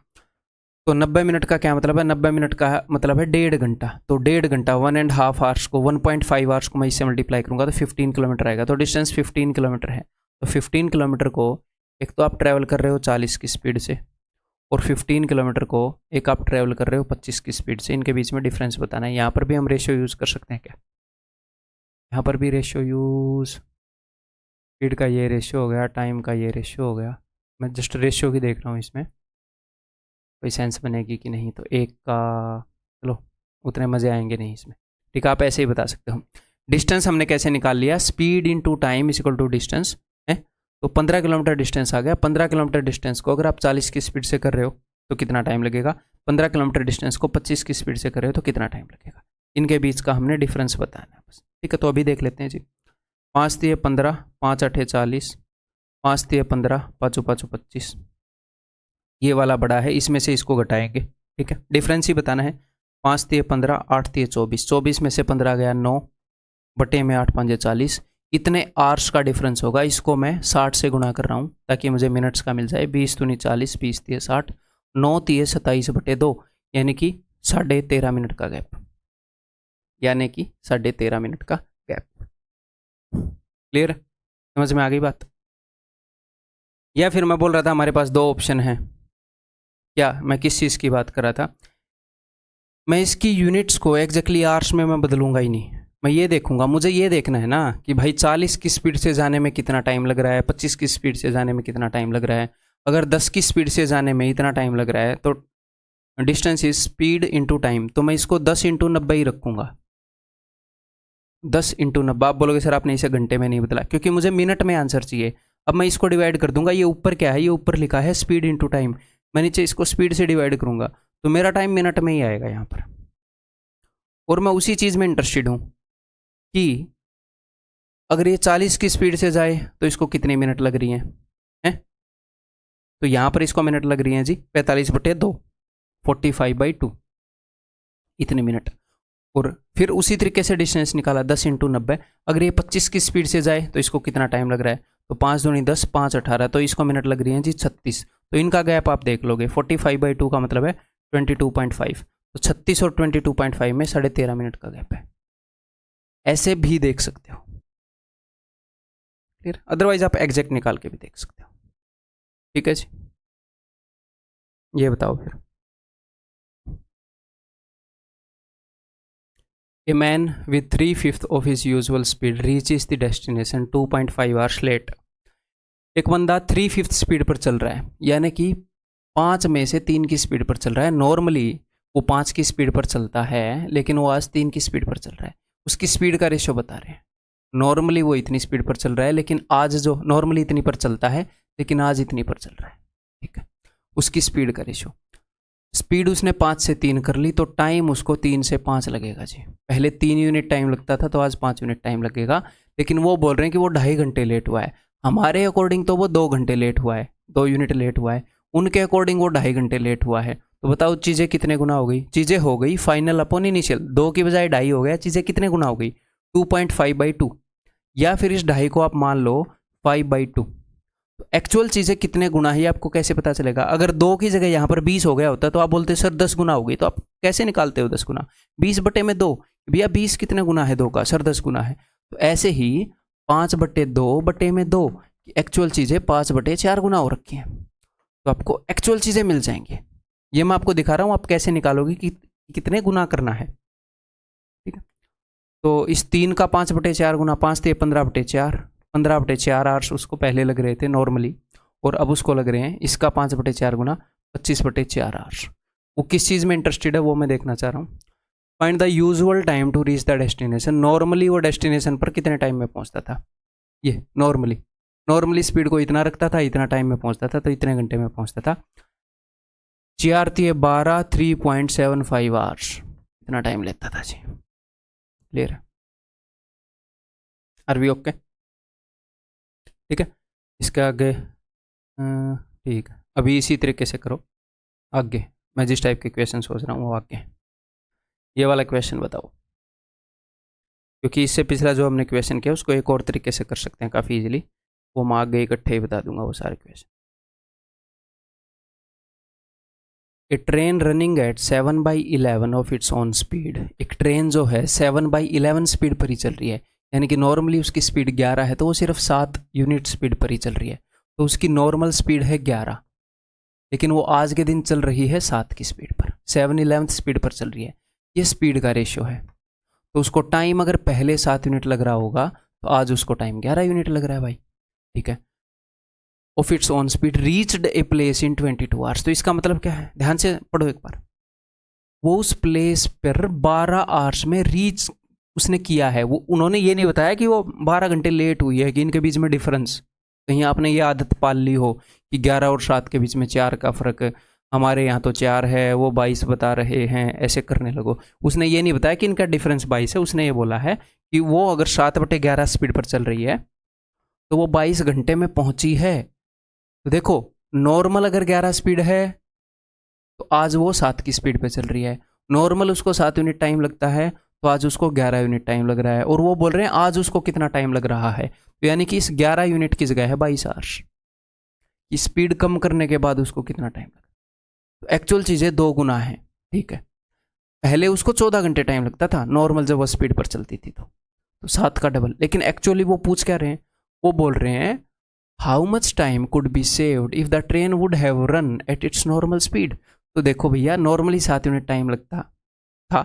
तो 90 मिनट का क्या मतलब है? 90 मिनट का मतलब है 1.5 घंटा। तो 1.5 घंटा 1.5 आवर्स को 1.5 आवर्स को मैं इससे मल्टीप्लाई करूँगा तो 15 किलोमीटर आएगा। तो डिस्टेंस 15 किलोमीटर है। तो 15 किलोमीटर को एक तो आप ट्रैवल कर रहे हो 40 की स्पीड से, और 15 किलोमीटर को एक आप ट्रैवल कर रहे हो 25 की स्पीड से। इनके बीच में डिफरेंस बताना है। यहाँ पर भी हम रेशियो यूज़ कर सकते हैं क्या? यहाँ पर भी रेशियो यूज़, स्पीड का ये रेशियो हो गया, टाइम का ये रेशियो हो गया। मैं जस्ट रेशियो की देख रहा हूँ, इसमें कोई सेंस बनेगी कि नहीं। तो एक का चलो उतने मज़े आएंगे नहीं इसमें। ठीक है, आप ऐसे ही बता सकते हो। डिस्टेंस हमने कैसे निकाल लिया? Speed into time is equal to distance है। तो 15 किलोमीटर डिस्टेंस आ गया। 15 किलोमीटर डिस्टेंस को अगर आप 40 की स्पीड से कर रहे हो तो कितना टाइम लगेगा? 15 किलोमीटर डिस्टेंस को 25 की स्पीड से कर रहे हो तो कितना टाइम लगेगा? इनके बीच का हमने डिफरेंस बताना है बस। ठीक है, तो अभी देख लेते हैं जी। 5 × 15, 5 × 8 = 40, 5 × 15, 5 × 5 = 25। ये वाला बड़ा है, इसमें से इसको घटाएंगे। ठीक है, डिफरेंस ही बताना है। 5 × 15, 8 × 24, 24 में से 15 गया 9, बटे में 8 × 5 = 40। इतने आवर्स का डिफरेंस होगा। इसको मैं 60 से गुणा कर रहा हूँ ताकि मुझे मिनट्स का मिल जाए। 20 दूनी 40, 20 × 60, 9 × 27/2, यानी कि 13.5 मिनट का गैप, यानी कि 13.5 मिनट का गैप। क्लियर? समझ में आ गई बात? या फिर मैं बोल रहा था हमारे पास 2 ऑप्शन हैं। क्या मैं किस चीज़ की बात कर रहा था? मैं इसकी यूनिट्स को एग्जैक्टली आवर्स में मैं बदलूंगा ही नहीं। मैं ये देखूंगा, मुझे ये देखना है ना कि भाई 40 की स्पीड से जाने में कितना टाइम लग रहा है, 25 की स्पीड से जाने में कितना टाइम लग रहा है। अगर 10 की स्पीड से जाने में इतना टाइम लग रहा है तो distance is speed into time, तो मैं इसको 10 × 90 ही रखूँगा। 10 × 90। आप बोलोगे सर आपने इसे घंटे में नहीं बदला, क्योंकि मुझे मिनट में आंसर चाहिए। अब मैं इसको डिवाइड कर दूंगा। ये ऊपर क्या है? ये ऊपर लिखा है स्पीड इंटू टाइम। मैं नीचे इसको स्पीड से डिवाइड करूंगा तो मेरा टाइम मिनट में ही आएगा यहाँ पर। और मैं उसी चीज़ में इंटरेस्टेड हूँ कि अगर ये 40 की स्पीड से जाए तो इसको कितने मिनट लग रही हैं? तो यहाँ पर इसको मिनट लग रही हैं जी 45/2। 45/2 इतने मिनट। और फिर उसी तरीके से डिस्टेंस निकाला 10 × 90। अगर ये 25 की स्पीड से जाए तो इसको कितना टाइम लग रहा है, तो 5 दूनी 10, 5 18, तो इसको मिनट लग रही है जी 36। तो इनका गैप आप देख लोगे, 45/2 का मतलब है 22.5, तो 36 और 22.5 में 13.5 मिनट का गैप है। ऐसे भी देख सकते हो, क्लियर। अदरवाइज आप एग्जैक्ट निकाल के भी देख सकते हो, ठीक है जी। ये बताओ फिर, A man with 3/5 of his usual speed reaches the destination 2.5 hours late। एक बंदा 3/5 स्पीड पर चल रहा है, यानी कि 5 में से 3 की स्पीड पर चल रहा है। नॉर्मली वो 5 की स्पीड पर चलता है, लेकिन वो आज 3 की स्पीड पर चल रहा है। उसकी स्पीड का रेशियो बता रहे हैं। नॉर्मली वो इतनी स्पीड पर चल रहा है, लेकिन आज जो नॉर्मली इतनी पर चलता है, लेकिन आज इतनी पर चल रहा है, ठीक है। उसकी स्पीड का रेशियो, स्पीड उसने 5 से 3 कर ली, तो टाइम उसको 3 से 5 लगेगा जी। पहले 3 यूनिट टाइम लगता था, तो आज 5 यूनिट टाइम लगेगा। लेकिन वो बोल रहे हैं कि वो 2.5 घंटे लेट हुआ है। हमारे अकॉर्डिंग तो वो 2 घंटे लेट हुआ है, 2 यूनिट लेट हुआ है। उनके अकॉर्डिंग वो 2.5 घंटे लेट हुआ है। तो बताओ चीज़ें कितने गुना हो गई? चीज़ें हो गई फाइनल अपॉन इनिशियल, 2 की बजाय 2.5 हो गया। चीज़ें कितने गुना हो गई? 2.5/2, या फिर इस 2.5 को आप मान लो 5/2। तो एक्चुअल चीज़ें कितने गुना है आपको कैसे पता चलेगा? अगर 2 की जगह यहाँ पर 20 हो गया होता तो आप बोलते सर 10 गुना हो गई। तो आप कैसे निकालते हो 10 गुना? 20/2। भैया 20 कितने गुना है 2 का? सर 10 गुना है। तो ऐसे ही 5/2/2 एक्चुअल चीज़ें 5/4 गुना हो रखी हैं। तो आपको एक्चुअल चीज़ें मिल जाएंगी। ये मैं आपको दिखा रहा हूँ, आप कैसे निकालोगे कि कितने गुना करना है, ठीक है। तो इस 3 का 5/4 गुना 5 थे 15/4, 15/4 आवर्स उसको पहले लग रहे थे नॉर्मली, और अब उसको लग रहे हैं इसका 5/4 गुना 25/4 आवर्स। वो किस चीज़ में इंटरेस्टेड है वो मैं देखना चाह रहा हूँ। Find the usual time to reach the destination. Normally वो डेस्टिनेशन पर कितने टाइम में पहुंचता था? ये नॉर्मली स्पीड को इतना रखता था, इतना टाइम में पहुंचता था, तो इतने घंटे में पहुंचता था। 4 × 12 3.75 आवर्स इतना टाइम लेता था जी। क्लियर है? Are we okay? ठीक है। इसके आगे ठीक है, अभी इसी तरीके से करो आगे। मैं जिस टाइप के क्वेश्चन सोच रहा हूँ वो आगे। ये वाला क्वेश्चन बताओ, क्योंकि इससे पिछला जो हमने क्वेश्चन किया उसको एक और तरीके से कर सकते हैं काफ़ी इजीली। वो मैं आगे इकट्ठे ही बता दूंगा वो सारे question. A train running at 7/11 of its on speed. एक ट्रेन जो है 7/11 स्पीड पर ही चल रही है, यानी कि नॉर्मली उसकी स्पीड 11 है, तो वो सिर्फ 7 यूनिट स्पीड पर ही चल रही है। तो उसकी नॉर्मल स्पीड है 11, लेकिन वो आज के दिन चल रही है 7 की स्पीड पर, 7/11 स्पीड पर चल रही है। ये स्पीड का रेशियो है। तो उसको टाइम अगर पहले 7 यूनिट लग रहा होगा, तो आज उसको टाइम 11 यूनिट लग रहा है भाई, ठीक है। Of its on speed reached a place in 22 hours. तो इसका मतलब क्या है? ध्यान से पढ़ो एक बार। वो उस प्लेस पर 12 आवर्स में रीच उसने किया है। वो उन्होंने ये नहीं बताया कि वो 12 घंटे लेट हुई है, कि इनके बीच में डिफरेंस। कहीं आपने ये आदत पाल ली हो कि 11 और 7 के बीच में 4 का फ़र्क, हमारे यहाँ तो 4 है, वो 22 बता रहे हैं, ऐसे करने लगो। उसने ये नहीं बताया कि इनका डिफरेंस 22 है। उसने ये बोला है कि वो अगर 7/11 स्पीड पर चल रही है, तो वो 22 घंटे में पहुंची है। तो देखो, नॉर्मल अगर 11 स्पीड है, तो आज वो 7 की स्पीड पे चल रही है। नॉर्मल उसको 7 यूनिट टाइम लगता है, तो आज उसको 11 यूनिट टाइम लग रहा है। और वो बोल रहे हैं आज उसको कितना टाइम लग रहा है, तो यानी कि इस 11 यूनिट की जगह है 22 आवर्स। स्पीड कम करने के बाद उसको कितना टाइम लगा? तो एक्चुअल चीज़ें 2 गुना है, ठीक है। पहले उसको 14 घंटे टाइम लगता था नॉर्मल, जब वो स्पीड पर चलती थी, तो 7 का डबल। लेकिन एक्चुअली वो पूछ क्या रहे हैं? वो बोल रहे हैं how much time could be saved if the train would have run at its normal speed. तो देखो भैया, नॉर्मली 7 यूनिट टाइम लगता था,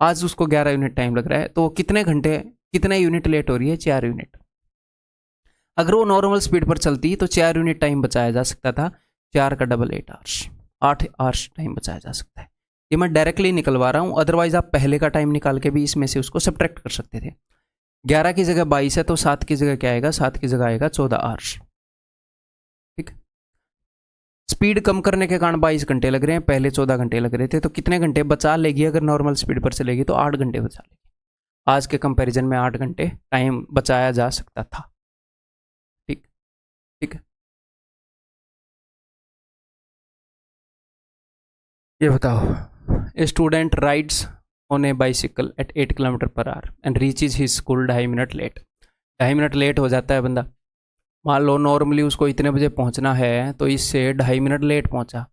आज उसको 11 यूनिट टाइम लग रहा है, तो कितने घंटे, कितने यूनिट लेट हो रही है? 4 यूनिट। अगर वो नॉर्मल स्पीड पर चलती तो 4 यूनिट टाइम बचाया जा सकता था। 4 का डबल 8 आवर्स, 8 आवर्स टाइम बचाया जा सकता है। ये मैं डायरेक्टली निकलवा रहा हूँ, अदरवाइज आप पहले का टाइम निकाल के भी इसमें से उसको सब्ट्रैक्ट कर सकते थे। 11 की जगह 22 है, तो 7 की जगह क्या आएगा? 7 की जगह आएगा 14 आवर्स, ठीक। स्पीड कम करने के कारण 22 घंटे लग रहे हैं, पहले 14 घंटे लग रहे थे। तो कितने घंटे बचा लेगी अगर नॉर्मल स्पीड पर चलेगी? तो 8 घंटे बचा लेगी। आज के कंपैरिजन में 8 घंटे टाइम बचाया जा सकता था, ठीक, ठीक है। ये बताओ, a student rides on a bicycle at 8 kilometre per hour and reaches his school 2.5 minute late. 2.5 minute late हो जाता है बंदा। मान लो नॉर्मली उसको इतने बजे पहुंचना है तो इससे 2.5 मिनट लेट पहुंचा।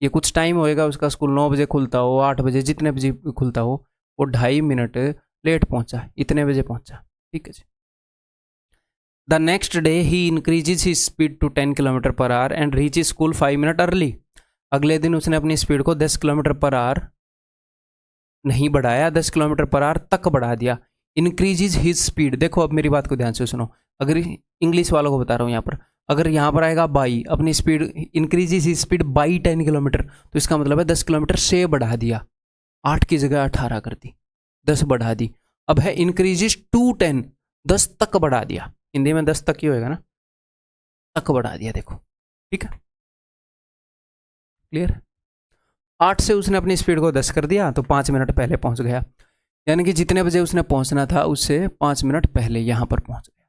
ये कुछ टाइम होएगा, उसका स्कूल 9 बजे खुलता हो, 8 बजे, जितने बजे खुलता हो, वो 2.5 मिनट लेट पहुंचा, इतने बजे पहुंचा। ठीक है जी। The next day he increases he speed to 10 kilometre per hour and reach school 5 minute early. अगले दिन उसने अपनी स्पीड को 10 किलोमीटर पर आवर नहीं बढ़ाया, 10 किलोमीटर पर आवर तक बढ़ा दिया। इंक्रीजेज हिज स्पीड, देखो अब मेरी बात को ध्यान से सुनो, अगर इंग्लिश वालों को बता रहा हूँ यहाँ पर, अगर यहाँ पर आएगा बाई, अपनी speed increases his speed by 10 kilometre, तो इसका मतलब है 10 किलोमीटर से बढ़ा दिया, 8 की जगह 18 कर दी, 10 बढ़ा दी। अब है इंक्रीजेज टू 10, 10 तक बढ़ा दिया, हिंदी में 10 तक ही होएगा ना, तक बढ़ा दिया, देखो ठीक है, क्लियर। 8 से उसने अपनी स्पीड को 10 कर दिया तो 5 मिनट पहले पहुंच गया, यानी कि जितने बजे उसने पहुंचना था उससे 5 मिनट पहले यहां पर पहुंच गया।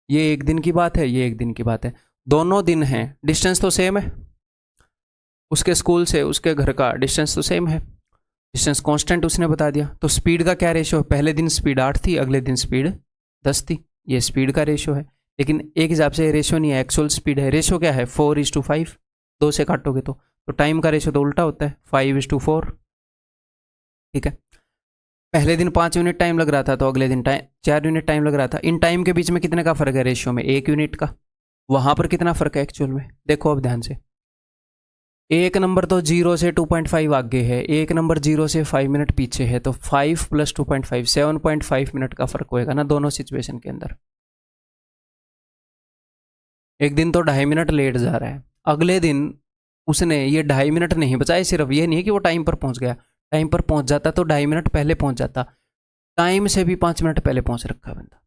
ये एक दिन की बात है, ये एक दिन की बात है, दोनों दिन हैं, डिस्टेंस तो सेम है, उसके स्कूल से उसके घर का डिस्टेंस तो सेम है, डिस्टेंस कांस्टेंट उसने बता दिया। तो स्पीड का क्या रेशियो है, पहले दिन स्पीड 8 थी, अगले दिन स्पीड 10 थी, ये स्पीड का रेशियो है। लेकिन एक हिसाब से रेशियो नहीं है, एक्चुअल स्पीड है। रेशियो क्या है, 4:5, 2 से काटोगे तो टाइम का रेशियो तो उल्टा होता है, 5:4। ठीक है, पहले दिन 5 यूनिट टाइम लग रहा था तो अगले दिन 4 यूनिट टाइम लग रहा था। इन टाइम के बीच में कितने का फर्क है रेशियो में, 1 यूनिट का। वहां पर कितना फर्क है एक्चुअल में, देखो अब ध्यान से, एक नंबर तो 0 से 2.5 आगे है, एक नंबर 0 से 5 मिनट पीछे है, तो 5 + 2.5 7.5 मिनट का फर्क होएगा ना दोनों सिचुएशन के अंदर। एक दिन तो 2.5 मिनट लेट जा रहा है, अगले दिन उसने ये 2.5 मिनट नहीं बचाए, सिर्फ ये नहीं है कि वो टाइम पर पहुंच गया, टाइम पर पहुंच जाता तो 2.5 मिनट पहले पहुंच जाता, टाइम से भी 5 मिनट पहले पहुंच रखा बंदा।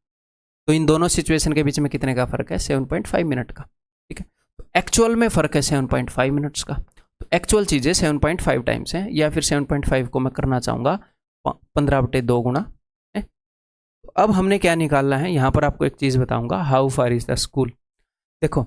तो इन दोनों सिचुएशन के बीच में कितने का फर्क है, 7.5 मिनट का। ठीक है, तो एक्चुअल में फर्क है 7.5 मिनट्स का। तो एक्चुअल चीज़ें 7.5 टाइम्स हैं, या फिर 7.5 को मैं करना चाहूँगा 15/2 गुना है। तो अब हमने क्या निकालना है, यहाँ पर आपको एक चीज़ बताऊँगा, how far is the school. देखो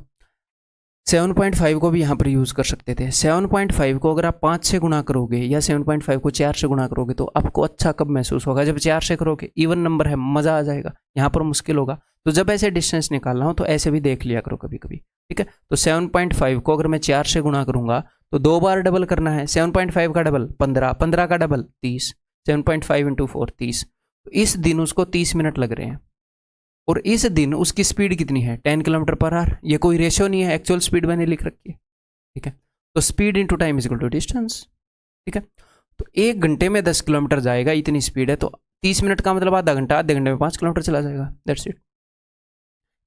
7.5 को भी यहाँ पर यूज़ कर सकते थे। 7.5 को अगर आप 5 से गुणा करोगे या 7.5 को 4 से गुणा करोगे तो आपको अच्छा कब महसूस होगा, जब 4 से करोगे, इवन नंबर है, मज़ा आ जाएगा। यहाँ पर मुश्किल होगा, तो जब ऐसे डिस्टेंस निकालना हो तो ऐसे भी देख लिया करो कभी कभी। ठीक है, तो 7.5 को अगर मैं 4 से गुणा करूँगा तो 2 बार डबल करना है, 7.5 का डबल 15, 15 का डबल 30, 7.5 × 4 30। तो इस दिन उसको 30 मिनट लग रहे हैं, और इस दिन उसकी स्पीड कितनी है, 10 किलोमीटर पर आवर। ये कोई रेशियो नहीं है, एक्चुअल स्पीड मैंने लिख रखी है। ठीक है, तो speed into time is equal to distance. ठीक है, तो 1 घंटे में 10 किलोमीटर जाएगा, इतनी स्पीड है, तो 30 मिनट का मतलब आधा घंटा, आधे घंटे में 5 किलोमीटर चला जाएगा, दैट्स इट।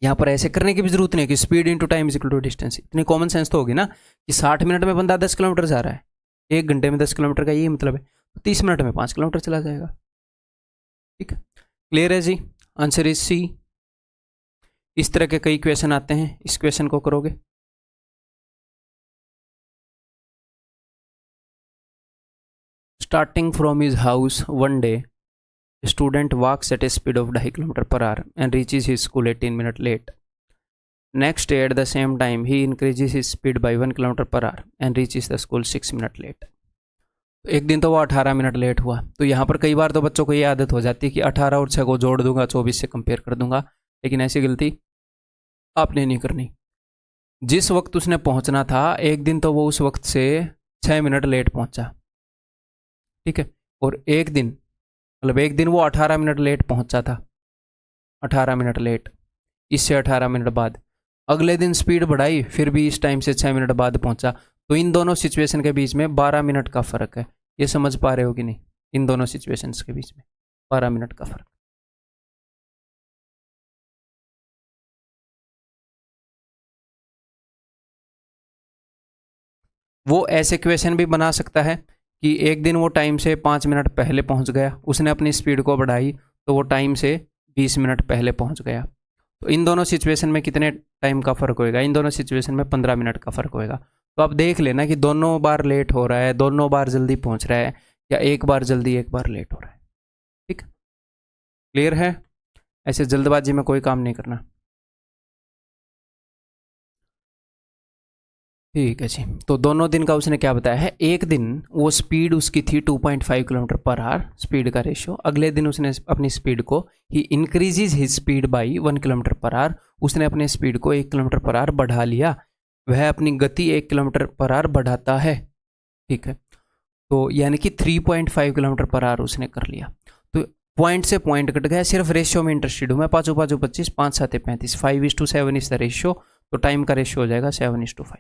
यहाँ पर ऐसे करने की भी जरूरत नहीं है कि speed into time is equal to distance. इतनी कॉमन सेंस तो होगी ना कि 60 मिनट में बंदा 10 किलोमीटर जा रहा है, 1 घंटे में 10 किलोमीटर का यही मतलब है, तो 30 मिनट में 5 किलोमीटर चला जाएगा। ठीक है, क्लियर है जी, आंसर इज सी। इस तरह के कई क्वेश्चन आते हैं, इस क्वेश्चन को करोगे। Starting from his house one day, student walks at a speed of 2.5 kilometre per hour and reaches his school 18 minute late. Next day at the same time he increases his speed by 1 kilometre per hour and reaches the school 6 minute late. एक दिन तो वो 18 minute late हुआ। तो यहाँ पर कई बार तो बच्चों को ये आदत हो जाती है कि 18 और 6 को जोड़ दूंगा, 24 से कंपेयर कर दूंगा, लेकिन ऐसी गलती आपने नहीं करनी। जिस वक्त उसने पहुंचना था एक दिन तो वो उस वक्त से 6 मिनट लेट पहुंचा। ठीक है, और एक दिन मतलब एक दिन वो 18 मिनट लेट पहुंचा था, 18 मिनट लेट, इससे 18 मिनट बाद अगले दिन स्पीड बढ़ाई, फिर भी इस टाइम से 6 मिनट बाद पहुंचा। तो इन दोनों सिचुएशन के बीच में 12 मिनट का फ़र्क है। ये समझ पा रहे हो कि नहीं, इन दोनों सिचुएशंस के बीच में 12 मिनट का फ़र्क। वो ऐसे क्वेश्चन भी बना सकता है कि एक दिन वो टाइम से 5 मिनट पहले पहुंच गया, उसने अपनी स्पीड को बढ़ाई तो वो टाइम से 20 मिनट पहले पहुंच गया। तो इन दोनों सिचुएशन में कितने टाइम का फ़र्क होएगा, इन दोनों सिचुएशन में 15 मिनट का फ़र्क होएगा। तो आप देख लेना कि दोनों बार लेट हो रहा है, दोनों बार जल्दी पहुंच रहा है, या एक बार जल्दी एक बार लेट हो रहा है। ठीक, क्लियर है। ऐसे जल्दबाजी में कोई काम नहीं करना। ठीक है जी। तो दोनों दिन का उसने क्या बताया है, एक दिन वो स्पीड उसकी थी 2.5 किलोमीटर पर आवर, स्पीड का रेशियो। अगले दिन उसने अपनी स्पीड को, he increases his speed by 1 kilometre per hour, उसने अपने स्पीड को 1 किलोमीटर पर आवर बढ़ा लिया। वह अपनी गति 1 किलोमीटर पर आवर बढ़ाता है। ठीक है, तो यानी कि 3.5 किलोमीटर पर आवर उसने कर लिया। तो पॉइंट से पॉइंट कट गया, सिर्फ रेशियो में इंटरेस्टेड हूँ मैं। 5 5 25, 5 7 35, 5:7 इज द रेशियो। तो टाइम का रेशियो हो जाएगा 7:5।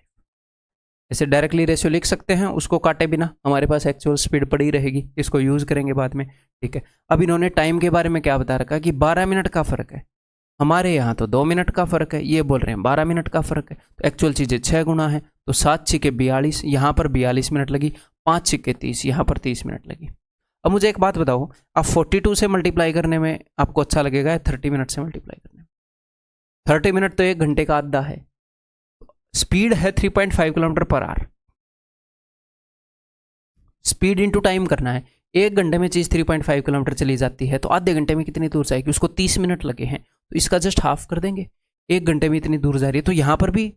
ऐसे डायरेक्टली रेशियो लिख सकते हैं उसको काटे बिना, हमारे पास एक्चुअल स्पीड पड़ी रहेगी, इसको यूज़ करेंगे बाद में। ठीक है, अब इन्होंने टाइम के बारे में क्या बता रखा कि 12 मिनट का फ़र्क है, हमारे यहाँ तो 2 मिनट का फ़र्क है, ये बोल रहे हैं 12 मिनट का फ़र्क है। तो एक्चुअल चीज़ें 6 गुना है, तो 7 छिके 42, यहाँ पर 42 मिनट लगी, 5 छिके 30, यहाँ पर 30 मिनट लगी। अब मुझे एक बात बताओ, आप 42 से मल्टीप्लाई करने में आपको अच्छा लगेगा या 30 मिनट से मल्टीप्लाई करने में? 30 मिनट तो 1 घंटे का आधा है। स्पीड है 3.5 kilometre per our, speed into time करना है। 1 घंटे में चीज़ 3.5 किलोमीटर चली जाती है, तो आधे घंटे में कितनी दूर जाएगी? उसको 30 मिनट लगे हैं, तो इसका जस्ट हाफ कर देंगे। 1 घंटे में इतनी दूर जा रही है, तो यहाँ पर भी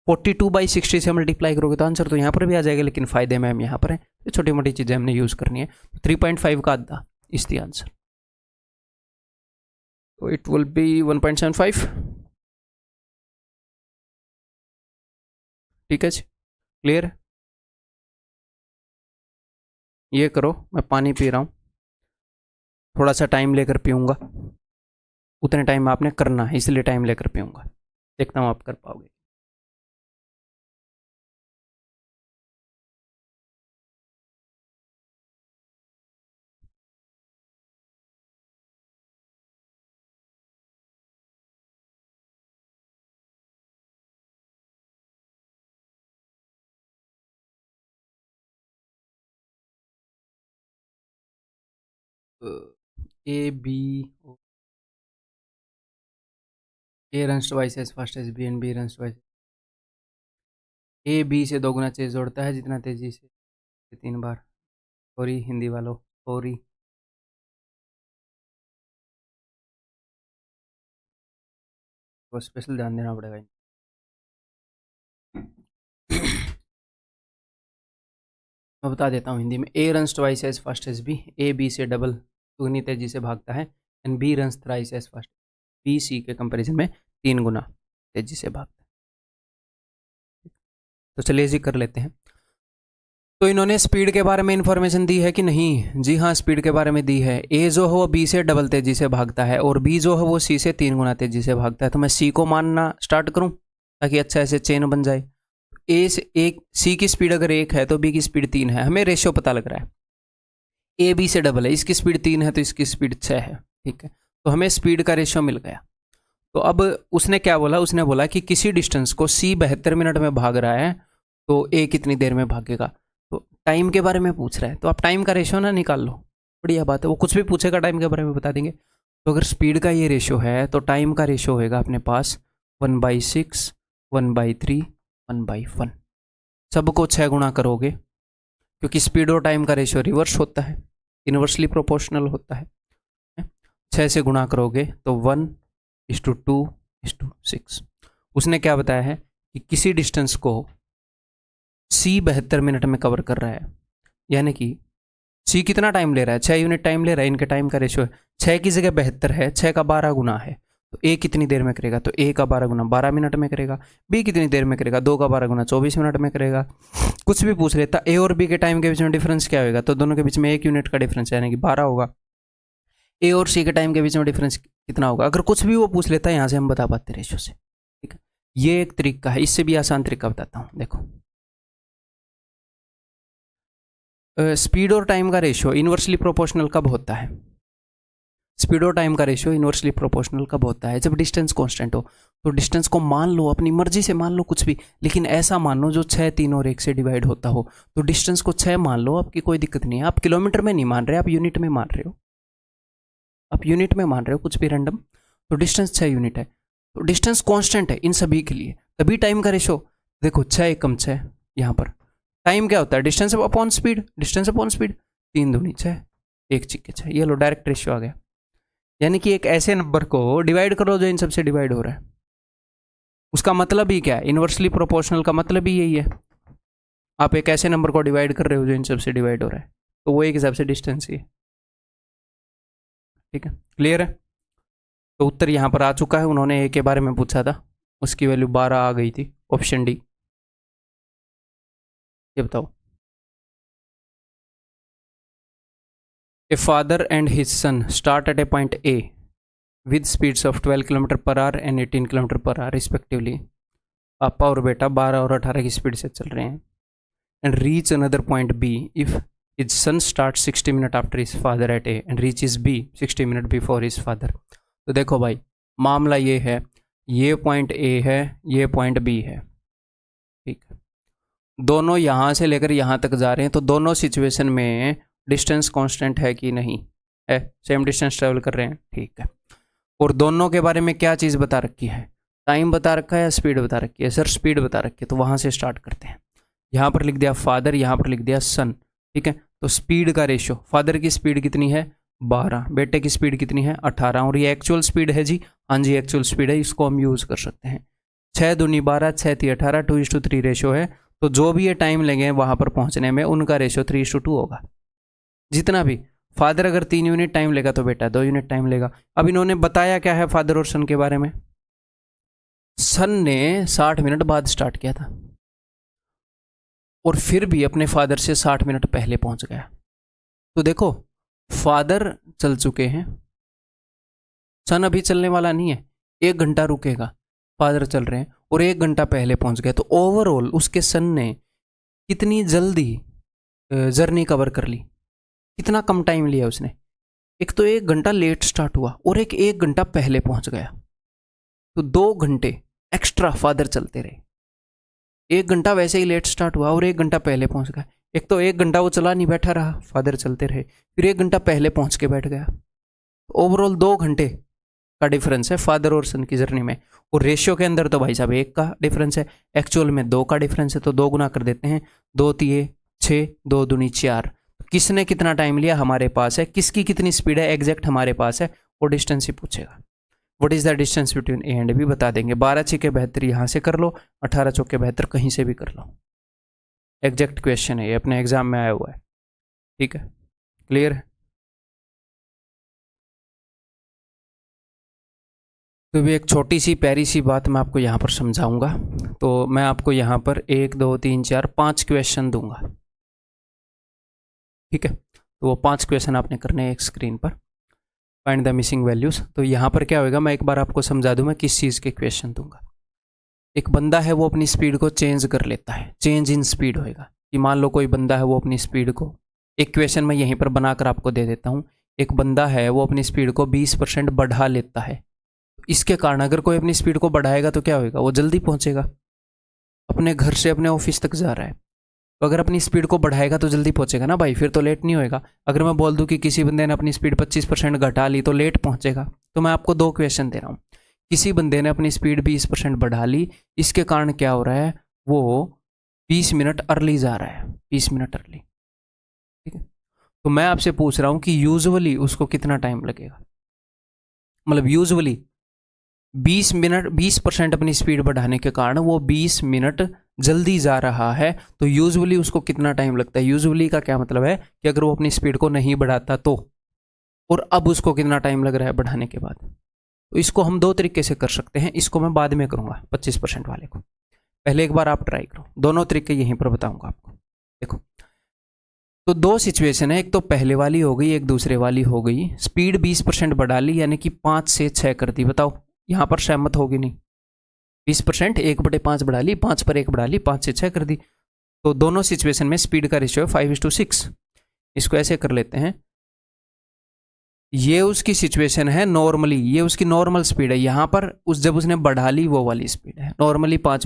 42/60 से मल्टीप्लाई करोगे तो आंसर तो यहाँ पर भी आ जाएगा, लेकिन फायदे में हम यहाँ पर हैं, तो छोटी मोटी चीज़ें हमने यूज़ करनी है। 3.5 का आधा इज द आंसर, तो इट विल बी 1.75। ठीक है जी, क्लियर है? ये करो, मैं पानी पी रहा हूँ, थोड़ा सा टाइम लेकर पीऊँगा, उतने टाइम में आपने करना है, इसलिए टाइम लेकर पीऊँगा, देखता हूँ आप कर पाओगे। A B, A runs twice as fast as B and B runs twice. A B से 2 गुना तेज दौड़ता है जितना तेजी से 3 बार। सॉरी हिंदी वालों, सॉरी। तो स्पेशल ध्यान देना पड़ेगा। मैं बता देता हूँ हिंदी में। A runs twice as fast as B, A B से डबल दुगनी तेजी से भागता है, and B runs thrice as fast, B C के कंपैरिजन में 3 गुना तेजी से भागता है। तो चलिए जी कर लेते हैं। तो इन्होंने स्पीड के बारे में इंफॉर्मेशन दी है कि नहीं? जी हाँ, स्पीड के बारे में दी है। ए जो है वो बी से डबल तेजी से भागता है, और बी जो है वो सी से 3 गुना तेजी से भागता है। तो मैं सी को मानना स्टार्ट करूं ताकि अच्छा ऐसे चेन बन जाए। ए से एक, सी की स्पीड अगर 1 है तो बी की स्पीड 3 है, हमें रेशियो पता लग रहा है। ए बी से डबल है, इसकी स्पीड 3 है तो इसकी स्पीड 6 है। ठीक है, तो हमें स्पीड का रेशियो मिल गया। तो अब उसने क्या बोला? उसने बोला कि किसी डिस्टेंस को सी 72 मिनट में भाग रहा है, तो ए कितनी देर में भागेगा। तो टाइम के बारे में पूछ रहा है, तो आप टाइम का रेशियो ना निकाल लो, बढ़िया बात है। वो कुछ भी पूछेगा टाइम के बारे में बता देंगे। तो अगर स्पीड का ये रेशियो है तो टाइम का रेशियो होएगा अपने पास 1/6, 1/3, 1/1। सबको 6 गुणा करोगे, क्योंकि स्पीड और टाइम का रेशियो रिवर्स होता है, इनवर्सली प्रोपोर्शनल होता है। 6 से गुणा करोगे तो 1:2:6। उसने क्या बताया है कि किसी डिस्टेंस को सी 72 मिनट में कवर कर रहा है, यानी कि सी कितना टाइम ले रहा है? 6 यूनिट टाइम ले रहा है। इनके टाइम का रेशियो है 6 की जगह 72 है, 6 का 12 गुना है। तो ए कितनी देर में करेगा? तो ए का 12 गुना 12 मिनट में करेगा। बी कितनी देर में करेगा? 2 का 12 गुना 24 मिनट में करेगा। कुछ भी पूछ लेता, ए और बी के टाइम के बीच में डिफरेंस क्या होगा? तो दोनों के बीच में 1 यूनिट का डिफरेंस है, यानी कि 12 होगा। ए और सी के टाइम के बीच में डिफरेंस कितना होगा? अगर कुछ भी वो पूछ लेता है, यहाँ से हम बता पाते रेशियो से। ठीक है, ये एक तरीका है। इससे भी आसान तरीका बताता हूँ, देखो। स्पीड और टाइम का रेशियो इनवर्सली प्रोपोर्शनल कब होता है? स्पीड और टाइम का रेशियो इनवर्सली प्रोपोर्शनल कब होता है? जब डिस्टेंस कांस्टेंट हो। तो डिस्टेंस को मान लो, अपनी मर्जी से मान लो कुछ भी, लेकिन ऐसा मान लो जो 6, 3 और 1 से डिवाइड होता हो। तो डिस्टेंस को 6 मान लो, आपकी कोई दिक्कत नहीं है। आप किलोमीटर में नहीं मान रहे, आप यूनिट में मान रहे हो, आप यूनिट में मान रहे हो, कुछ भी रैंडम। तो डिस्टेंस 6 यूनिट है, तो डिस्टेंस कांस्टेंट है इन सभी के लिए। तभी टाइम का रेशियो देखो 6 एकम 6। यहाँ पर टाइम क्या होता है? Distance upon speed, distance upon speed. 3 दूनी 6, 1 छिक्के 6। ये लो डायरेक्ट रेशियो आ गया। यानी कि एक ऐसे नंबर को डिवाइड करो जो इन सबसे डिवाइड हो रहा है, उसका मतलब ही क्या है, इन्वर्सली प्रोपोर्शनल का मतलब ही यही है, आप एक ऐसे नंबर को डिवाइड कर रहे हो जो इन सब से डिवाइड हो रहा है, तो वो एक हिसाब से डिस्टेंस ही है। ठीक है, क्लियर है। तो उत्तर यहाँ पर आ चुका है, उन्होंने ए के बारे में पूछा था, उसकी वैल्यू 12 आ गई थी, ऑप्शन डी। ये बताओ, a father and his son start at a point A with speeds of 12 kilometre per hour and 18 kilometre per our respectively. पापा और बेटा 12 और 18 की स्पीड से चल रहे हैं, and reach another point B if his son start 60 minute after his father at A and reaches B 60 minute before his father. तो देखो भाई, मामला ये है, ये पॉइंट ए है, ये पॉइंट बी है, ठीक है, दोनों यहाँ से लेकर यहाँ तक जा रहे हैं, तो दोनों सिचुएशन में डिस्टेंस कांस्टेंट है कि नहीं है, सेम डिस्टेंस ट्रेवल कर रहे हैं, ठीक है। और दोनों के बारे में क्या चीज़ बता रखी है, टाइम बता रखा है या स्पीड बता रखी है, सर स्पीड बता रखी है, तो वहाँ से स्टार्ट करते हैं। यहाँ पर लिख दिया फादर, यहाँ पर लिख दिया सन, ठीक है। तो स्पीड का रेशियो, फादर की स्पीड कितनी है 12, बेटे की स्पीड कितनी है 18, और ये एक्चुअल स्पीड है जी, हाँ जी एक्चुअल स्पीड है, इसको हम यूज़ कर सकते हैं। 6 दूनी 12, 6 ती 18, 2:3 रेशियो है, तो जो भी ये टाइम लेंगे वहाँ पर पहुँचने में उनका रेशियो 3:2 होगा। जितना भी, फादर अगर 3 यूनिट टाइम लेगा तो बेटा 2 यूनिट टाइम लेगा। अब इन्होंने बताया क्या है फादर और सन के बारे में, सन ने 60 मिनट बाद स्टार्ट किया था और फिर भी अपने फादर से 60 मिनट पहले पहुंच गया। तो देखो, फादर चल चुके हैं, सन अभी चलने वाला नहीं है, 1 घंटा रुकेगा, फादर चल रहे हैं और 1 घंटा पहले पहुंच गए, तो ओवरऑल उसके सन ने कितनी जल्दी जर्नी कवर कर ली, कितना कम टाइम लिया उसने। एक तो 1 घंटा लेट स्टार्ट हुआ और 1 घंटा पहले पहुंच गया, तो 2 घंटे एक्स्ट्रा फादर चलते रहे। 1 घंटा वैसे ही लेट स्टार्ट हुआ और 1 घंटा पहले पहुंच गया। एक तो 1 घंटा वो चला नहीं, बैठा रहा, फादर चलते रहे, फिर 1 घंटा पहले पहुंच के बैठ गया। ओवरऑल 2 घंटे का डिफरेंस है फादर और सन की जर्नी में, और रेशियो के अंदर तो भाई साहब 1 का डिफरेंस है, एक्चुअल में 2 का डिफरेंस है, तो 2 गुना कर देते हैं, 2 तिये 6, 2 दूनी 4। किसने कितना टाइम लिया हमारे पास है, किसकी कितनी स्पीड है एग्जैक्ट हमारे पास है, वो डिस्टेंस ही पूछेगा। What is the distance between A and B बता देंगे। 12 छिके 72 यहाँ से कर लो, 18 चौके 72 कहीं से भी कर लो, एग्जैक्ट क्वेश्चन है ये, अपने एग्जाम में आया हुआ है, ठीक है, क्लियर है। तो भी एक छोटी सी प्यारी सी बात मैं आपको यहाँ पर समझाऊंगा। तो मैं आपको यहाँ पर 1 2 3 4 5 क्वेश्चन दूंगा, ठीक है। तो वो 5 क्वेश्चन आपने करने हैं एक स्क्रीन पर, फाइंड द मिसिंग वैल्यूज। तो यहाँ पर क्या होगा, मैं एक बार आपको समझा दूं मैं किस चीज़ के क्वेश्चन दूंगा। एक बंदा है वो अपनी स्पीड को चेंज कर लेता है, चेंज इन स्पीड होएगा कि मान लो कोई बंदा है वो अपनी स्पीड को, एक क्वेश्चन मैं यहीं पर बनाकर आपको दे देता हूँ। एक बंदा है वो अपनी स्पीड को 20% बढ़ा लेता है, इसके कारण अगर कोई अपनी स्पीड को बढ़ाएगा तो क्या होगा, वो जल्दी पहुंचेगा, अपने घर से अपने ऑफिस तक जा रहा है, तो अगर अपनी स्पीड को बढ़ाएगा तो जल्दी पहुंचेगा ना भाई, फिर तो लेट नहीं होएगा। अगर मैं बोल दूं कि किसी बंदे ने अपनी स्पीड 25% घटा ली तो लेट पहुंचेगा। तो मैं आपको 2 क्वेश्चन दे रहा हूँ, किसी बंदे ने अपनी स्पीड 20% बढ़ा ली, इसके कारण क्या हो रहा है, वो 20 मिनट अर्ली जा रहा है, 20 मिनट अर्ली, ठीक है। तो मैं आपसे पूछ रहा हूँ कि यूजुअली उसको कितना टाइम लगेगा, मतलब यूजुअली 20% अपनी स्पीड बढ़ाने के कारण वो 20 मिनट जल्दी जा रहा है, तो यूजुअली उसको कितना टाइम लगता है। यूजुअली का क्या मतलब है कि अगर वो अपनी स्पीड को नहीं बढ़ाता तो, और अब उसको कितना टाइम लग रहा है बढ़ाने के बाद। तो इसको हम 2 तरीके से कर सकते हैं, इसको मैं बाद में करूंगा 25% वाले को, पहले एक बार आप ट्राई करो, दोनों तरीके यहीं पर बताऊंगा आपको। देखो, तो 2 सिचुएशन है, एक तो पहले वाली हो गई, एक दूसरे वाली हो गई। स्पीड 20% बढ़ा ली, यानी कि 5 से 6 कर दी, बताओ यहाँ पर सहमत होगी नहीं, 20% 1/5 बढ़ा ली, 5 पर 1 बढ़ा ली, 5 से 6 कर दी। तो दोनों सिचुएशन में स्पीड का रेशियो है 5:6। इसको ऐसे कर लेते हैं, ये उसकी सिचुएशन है नॉर्मली, ये उसकी नॉर्मल स्पीड है, यहाँ पर जब उसने बढ़ा ली वो वाली स्पीड है। नॉर्मली 5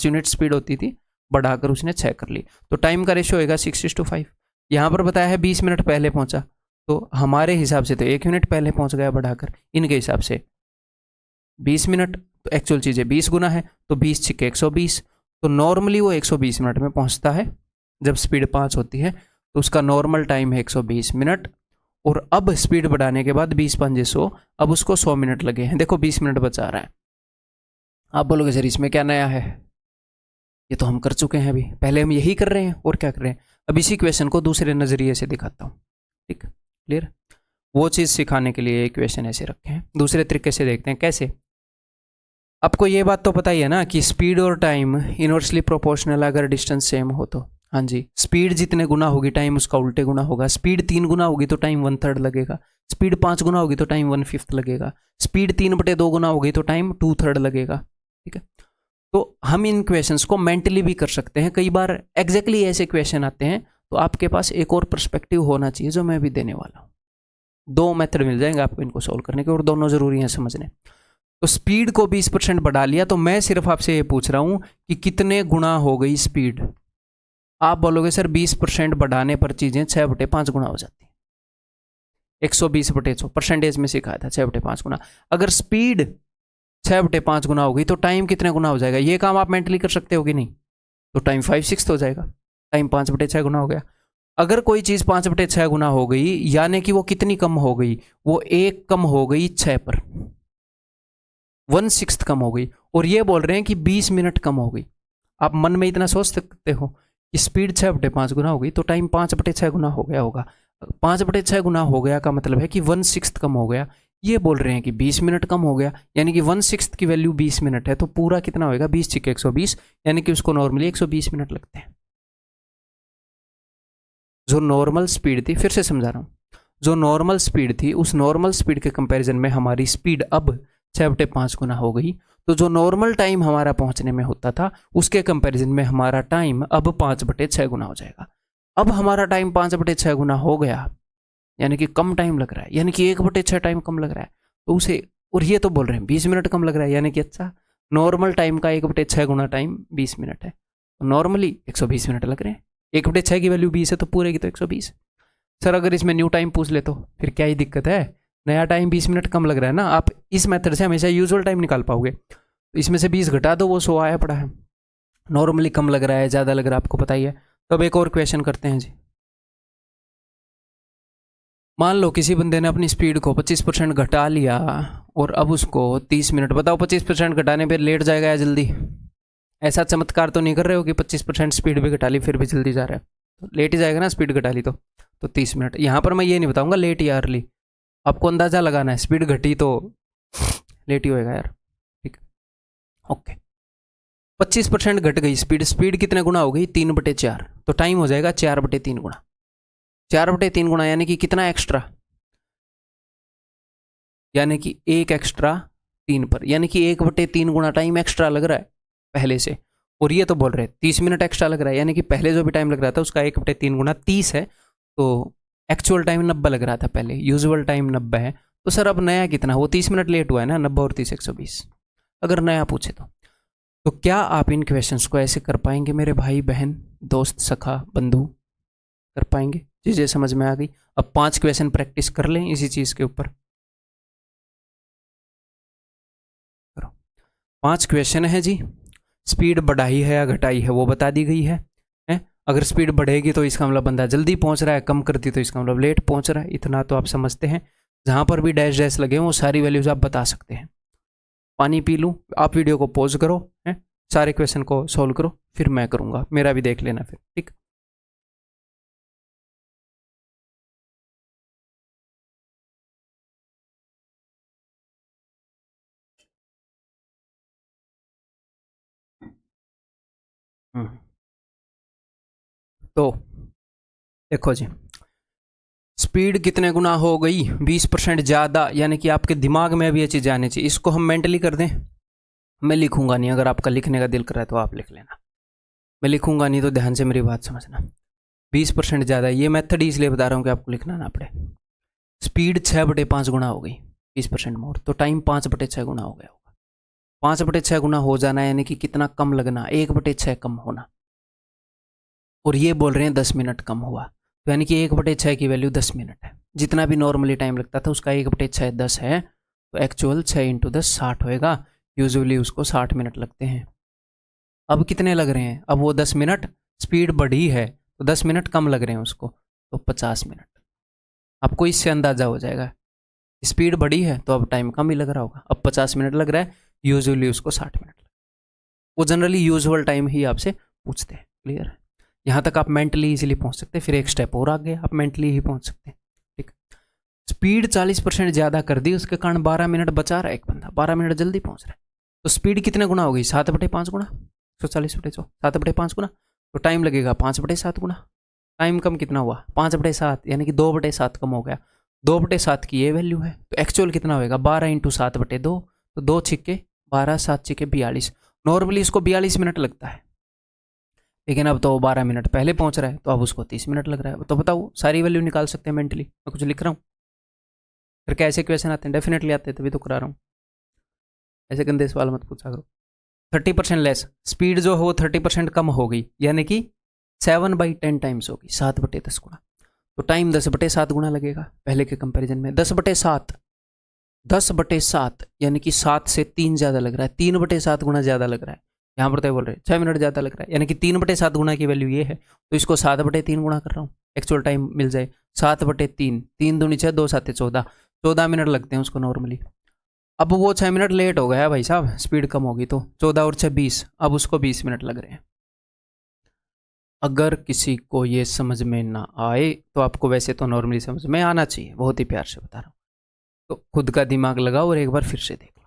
यूनिट स्पीड होती थी, बढ़ाकर उसने 6 कर ली, तो टाइम का रेशियो होगा 6:5। यहाँ पर बताया है 20 मिनट पहले पहुंचा, तो हमारे हिसाब से तो 1 यूनिट पहले पहुंच गया बढ़ाकर, इनके हिसाब से 20 मिनट, तो एक्चुअल चीज़ें 20 गुना है, तो 20 छिके 120, तो नॉर्मली वो 120 मिनट में पहुंचता है। जब स्पीड 5 होती है तो उसका नॉर्मल टाइम है 120 मिनट, और अब स्पीड बढ़ाने के बाद 20 × 5 = 100, अब उसको 100 मिनट लगे हैं। देखो 20 मिनट बचा रहा है, आप बोलोगे सर इसमें क्या नया है, ये तो हम कर चुके हैं, अभी पहले हम यही कर रहे हैं और क्या कर रहे हैं। अब इसी क्वेश्चन को दूसरे नज़रिए से दिखाता हूँ, ठीक, क्लियर। वो चीज़ सिखाने के लिए इक्वेशन ऐसे रखे हैं, दूसरे तरीके से देखते हैं कैसे। आपको ये बात तो पता ही है ना कि स्पीड और टाइम इनवर्सली प्रोपोर्शनल अगर डिस्टेंस सेम हो तो। हाँ जी, स्पीड जितने गुना होगी टाइम उसका उल्टे गुना होगा। स्पीड 3 गुना होगी तो टाइम 1/3 लगेगा। स्पीड 5 गुना होगी तो टाइम 1/5 लगेगा। स्पीड 3/2 गुना होगी तो टाइम 2/3 लगेगा, ठीक है। तो हम इन क्वेश्चंस को मेंटली भी कर सकते हैं। कई बार एग्जैक्टली ऐसे क्वेश्चन आते हैं तो आपके पास एक और पर्सपेक्टिव होना चाहिए जो मैं भी देने वाला हूँ। 2 मेथड मिल जाएंगे आपको इनको सोल्व करने के और दोनों जरूरी हैं समझने। तो स्पीड को 20% बढ़ा लिया तो मैं सिर्फ आपसे ये पूछ रहा हूं कि कितने गुना हो गई स्पीड। आप बोलोगे सर 20% बढ़ाने पर चीजें 6/5 गुना हो जाती है। 120/100 परसेंटेज में सिखाया था 6/5 गुना। अगर स्पीड 6/5 गुना हो गई तो टाइम कितने गुना हो जाएगा, ये काम आप मेंटली कर सकते हो कि नहीं। तो टाइम 5/6 हो जाएगा, टाइम 5/6 गुना हो गया। अगर कोई चीज 5/6 गुना हो गई यानी कि वो कितनी कम हो गई, वो 1 कम हो गई 6 पर, 1/6 कम हो गई। और ये बोल रहे हैं कि 20 मिनट कम हो गई। आप मन में इतना सोच सकते हो कि स्पीड 6/5 गुना हो गई तो टाइम 5/6 गुना हो गया होगा। 5/6 गुना हो गया का मतलब है कि 1/6 कम हो गया। ये बोल रहे हैं कि 20 मिनट कम हो गया, यानी कि 1/6 की वैल्यू 20 मिनट है तो पूरा कितना होगा, 20 × 120, यानी कि उसको नॉर्मली 120 मिनट लगते हैं। जो नॉर्मल स्पीड थी, फिर से समझा रहा हूँ, जो नॉर्मल स्पीड थी उस नॉर्मल स्पीड के कंपैरिजन में हमारी स्पीड अब 6/5 गुना हो गई। तो जो नॉर्मल टाइम हमारा पहुंचने में होता था उसके कंपैरिजन में हमारा टाइम अब 5/6 गुना हो जाएगा। अब हमारा टाइम 5/6 गुना हो गया, यानी कि कम टाइम लग रहा है, यानी कि 1/6 टाइम कम लग रहा है। तो उसे, और ये तो बोल रहे हैं 20 मिनट कम लग रहा है, यानी कि अच्छा नॉर्मल टाइम का 1/6 गुना टाइम 20 मिनट है, नॉर्मली 120 मिनट लग रहे हैं। 1/6 की वैल्यू 20 है तो पूरे की तो 120। सर अगर इसमें न्यू टाइम पूछ ले तो फिर क्या ही दिक्कत है, नया टाइम 20 मिनट कम लग रहा है ना। आप इस मेथड से हमेशा यूजुअल टाइम निकाल पाओगे। तो इसमें से 20 घटा दो, वो 100 आया पड़ा है। नॉर्मली कम लग रहा है, ज़्यादा लग रहा है, आपको पता ही है। तो अब एक और क्वेश्चन करते हैं जी। मान लो किसी बंदे ने अपनी स्पीड को 25% घटा लिया और अब उसको 30 मिनट, बताओ 25% घटाने पर लेट जाएगा या जल्दी। ऐसा चमत्कार तो नहीं कर रहे हो कि 25% स्पीड भी घटा ली फिर भी जल्दी जा रहा है, तो लेट ही जाएगा ना स्पीड घटा ली तो 30 मिनट। यहाँ पर मैं ये नहीं बताऊंगा लेट या अर्ली, आपको अंदाजा लगाना है। स्पीड घटी तो लेट ही होएगा यार, ठीक, ओके। 25% घट गई स्पीड, स्पीड कितने गुना हो गई, 3/4, तो टाइम हो जाएगा 4/3 गुना। 4/3 गुना यानी कि कितना एक्स्ट्रा, यानी कि 1 एक्स्ट्रा 3 पर, यानी कि 1/3 गुना टाइम एक्स्ट्रा लग रहा है पहले से। और ये तो बोल रहे हैं 30 मिनट एक्स्ट्रा लग रहा है, यानी कि पहले जो भी टाइम लग रहा था उसका 1/3 गुना 30 है, तो एक्चुअल टाइम 90 लग रहा था पहले, यूजुअल टाइम 90 है। तो सर अब नया कितना, वो 30 मिनट लेट हुआ है ना, 90 और 30 120, अगर नया पूछे तो क्या आप इन क्वेश्चंस को ऐसे कर पाएंगे मेरे भाई बहन, दोस्त, सखा, बंधु, कर पाएंगे? चीज़ें समझ में आ गई। अब 5 क्वेश्चन प्रैक्टिस कर लें इसी चीज़ के ऊपर। करो, 5 क्वेश्चन है जी। स्पीड बढ़ाई है या घटाई है वो बता दी गई है। अगर स्पीड बढ़ेगी तो इसका मतलब बंदा जल्दी पहुंच रहा है, कम करती तो इसका मतलब लेट पहुंच रहा है। इतना तो आप समझते हैं। जहां पर भी डैश डैश लगे हों वो सारी वैल्यूज आप बता सकते हैं। पानी पी लूँ, आप वीडियो को पॉज करो, है सारे क्वेश्चन को सॉल्व करो, फिर मैं करूँगा, मेरा भी देख लेना फिर, ठीक। तो देखो जी, स्पीड कितने गुना हो गई, 20% ज़्यादा, यानी कि आपके दिमाग में अभी ये चीज़ें आनी चाहिए। इसको हम मेंटली कर दें, मैं लिखूंगा नहीं, अगर आपका लिखने का दिल कर रहा है तो आप लिख लेना, मैं लिखूंगा नहीं, तो ध्यान से मेरी बात समझना। 20% ज़्यादा, ये मेथड ही इसलिए बता रहा हूँ कि आपको लिखना ना पड़े। स्पीड 6/5 गुना हो गई, 20% मोर, तो टाइम 5/6 गुना हो गया होगा। 5/6 गुना हो जाना यानी कि कितना कम लगना, 1/6 कम होना। और ये बोल रहे हैं 10 मिनट कम हुआ, तो यानी कि 1/6 की वैल्यू 10 मिनट है। जितना भी नॉर्मली टाइम लगता था उसका 1/6 10 है, तो एक्चुअल 6 × 10 60 होएगा। यूजुअली उसको 60 मिनट लगते हैं। अब कितने लग रहे हैं, अब वो 10 मिनट, स्पीड बढ़ी है तो 10 मिनट कम लग रहे हैं उसको, तो 50 मिनट। आपको इससे अंदाजा हो जाएगा, स्पीड बढ़ी है तो अब टाइम कम ही लग रहा होगा। अब 50 मिनट लग रहा है यूजुअली उसको 60 मिनट। वो जनरली यूजुअल टाइम ही आपसे पूछते हैं। क्लियर है? यहाँ तक आप मेंटली इजीली पहुँच सकते हैं। फिर एक स्टेप और आगे आप मेंटली ही पहुँच सकते हैं। ठीक, स्पीड 40% ज़्यादा कर दी, उसके कारण 12 मिनट बचा रहा है एक बंदा, 12 मिनट जल्दी पहुँच रहा है। तो स्पीड कितने गुना होगी? 7/5 गुना, 140/100, 7/5 गुना। तो टाइम लगेगा 5/7 गुना। टाइम कम कितना हुआ? 5/7, यानी कि 2/7 कम हो गया। 2/7 की ये वैल्यू है, तो एक्चुअल कितना होगा? 12 × 7/2, तो 2 छिक्के 12, 7 छिक्के 42। नॉर्मली इसको 42 मिनट लगता है, लेकिन अब तो 12 मिनट पहले पहुंच रहा है, तो अब उसको 30 मिनट लग रहा है। तो बताओ, सारी वैल्यू निकाल सकते हैं मेंटली। मैं कुछ लिख रहा हूँ, फिर कैसे क्वेश्चन आते हैं? डेफिनेटली आते हैं, तभी तो करा रहा हूँ। ऐसे गंदे सवाल मत पूछा करो। 30% लेस, स्पीड जो हो 30% कम हो गई, यानी कि 7/10 टाइम्स होगी, 7/10 गुना। तो टाइम 10/7 गुना लगेगा पहले के कंपैरिजन में। 10/7 यानी कि 7 से 3 ज़्यादा लग रहा है, 3/7 गुना ज़्यादा लग रहा है। यहाँ पर तो बोल रहे हैं 6 मिनट ज़्यादा लग रहा है, यानी कि 3/7 गुना की वैल्यू ये है, तो इसको 7/3 गुना कर रहा हूँ, एक्चुअल टाइम मिल जाए। 7/3, 3 दूनी 6, 2 7 14, 14 मिनट लगते हैं उसको नॉर्मली। अब वो 6 मिनट लेट हो गया भाई साहब, स्पीड कम होगी तो 14 और 6 20, अब उसको 20 मिनट लग रहे हैं। अगर किसी को ये समझ में ना आए तो आपको वैसे तो नॉर्मली समझ में आना चाहिए, बहुत ही प्यार से बता रहा हूँ। तो खुद का दिमाग लगाओ और एक बार फिर से देख लो।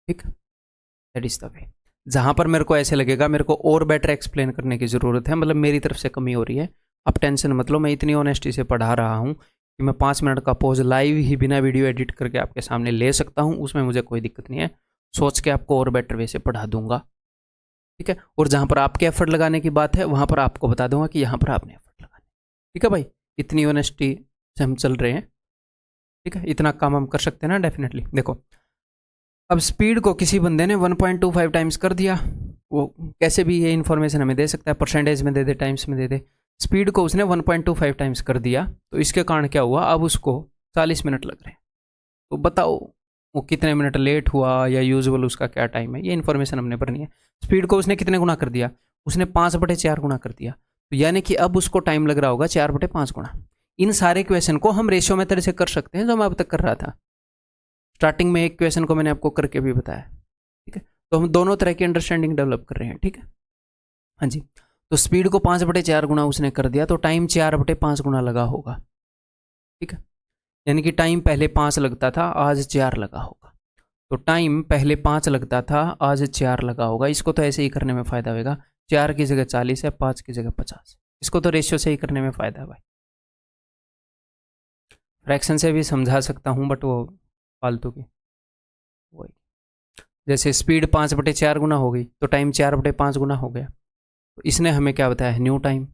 ठीक, दैट इज द वे। जहाँ पर मेरे को ऐसे लगेगा मेरे को और बेटर एक्सप्लेन करने की ज़रूरत है, मतलब मेरी तरफ से कमी हो रही है, आप टेंशन मत लो। मैं इतनी ऑनेस्टी से पढ़ा रहा हूँ कि मैं 5 मिनट का पॉज लाइव ही बिना वीडियो एडिट करके आपके सामने ले सकता हूँ, उसमें मुझे कोई दिक्कत नहीं है। सोच के आपको और बेटर वे से पढ़ा दूंगा। ठीक है, और जहाँ पर आपके एफर्ट लगाने की बात है वहाँ पर आपको बता दूंगा कि यहाँ पर आपने एफर्ट लगाने। ठीक है भाई, इतनी ऑनेस्टी से हम चल रहे हैं। ठीक है, इतना काम हम कर सकते हैं ना, डेफिनेटली। देखो, अब स्पीड को किसी बंदे ने 1.25 टाइम्स कर दिया, वो कैसे भी ये इन्फॉर्मेशन हमें दे सकता है, परसेंटेज में दे दे, टाइम्स में दे दे। स्पीड को उसने 1.25 टाइम्स कर दिया, तो इसके कारण क्या हुआ? अब उसको 40 मिनट लग रहे हैं। तो बताओ वो कितने मिनट लेट हुआ, या यूजुअल उसका क्या टाइम है, ये इन्फॉर्मेशन हमने भरनी है। स्पीड को उसने कितने गुना कर दिया? उसने 5/4 गुना कर दिया, तो यानी कि अब उसको टाइम लग रहा होगा 4/5 गुना। इन सारे क्वेश्चन को हम रेशियो मेथड से कर सकते हैं, जो मैं अब तक कर रहा था। स्टार्टिंग में एक क्वेश्चन को मैंने आपको करके भी बताया। ठीक है, तो हम दोनों तरह की अंडरस्टैंडिंग डेवलप कर रहे हैं। ठीक है, हाँ जी। तो स्पीड को 5/4 गुना उसने कर दिया, तो टाइम 4/5 गुना लगा होगा। ठीक है, यानी कि टाइम पहले 5 लगता था, आज 4 लगा होगा। तो टाइम पहले 5 लगता था, आज 4 लगा होगा। इसको तो ऐसे ही करने में फ़ायदा होगा, 4 की जगह 40 है, 5 की जगह 50। इसको तो रेशियो से ही करने में फ़ायदा है भाई। फ्रैक्शन से भी समझा सकता हूँ, बट वो फालतू की वही। जैसे स्पीड 5/4 गुना हो गई, तो टाइम 4/5 गुना हो गया। तो इसने हमें क्या बताया है? New time.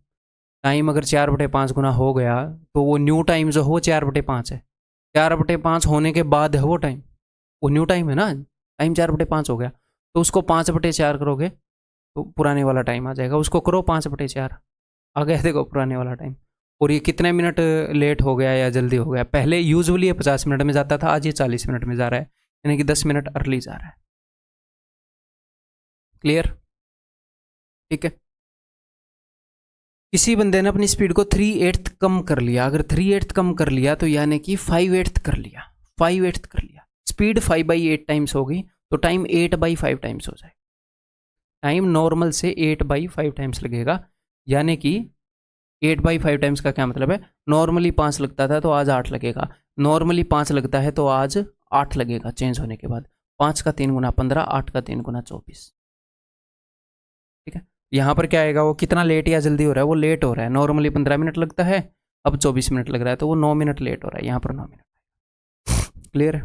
टाइम अगर 4/5 गुना हो गया, तो वो न्यू टाइम जो हो 4/5 है, 4/5 होने के बाद है वो टाइम, वो न्यू टाइम है ना। टाइम 4/5 हो गया, तो उसको 5/4 करोगे तो पुराने वाला टाइम आ जाएगा। उसको करो 5/4, आ गया देखो पुराने वाला टाइम। और ये कितने मिनट लेट हो गया या जल्दी हो गया? पहले यूजुअली ये 50 मिनट में जाता था, आज ये 40 मिनट में जा रहा है, यानी कि 10 मिनट अर्ली जा रहा है। क्लियर? ठीक है, किसी बंदे ने अपनी स्पीड को 3/8 कम कर लिया। अगर 3/8 कम कर लिया तो यानी कि 5/8 कर लिया, 5/8 कर लिया। स्पीड 5/8 टाइम्स हो गई, तो टाइम 8/5 टाइम्स हो जाए। टाइम नॉर्मल से 8/5 टाइम्स लगेगा, यानी कि 8/5 टाइम्स का क्या मतलब है? नॉर्मली 5 लगता था, तो आज 8 लगेगा। नॉर्मली 5 लगता है, तो आज 8 लगेगा चेंज होने के बाद। 5 का 3 गुना 15, 8 का 3 गुना 24। ठीक है, यहाँ पर क्या आएगा? वो कितना लेट या जल्दी हो रहा है? वो लेट हो रहा है। नॉर्मली 15 मिनट लगता है, अब 24 मिनट लग रहा है, तो वो 9 मिनट लेट हो रहा है। यहाँ पर 9 मिनट। क्लियर है?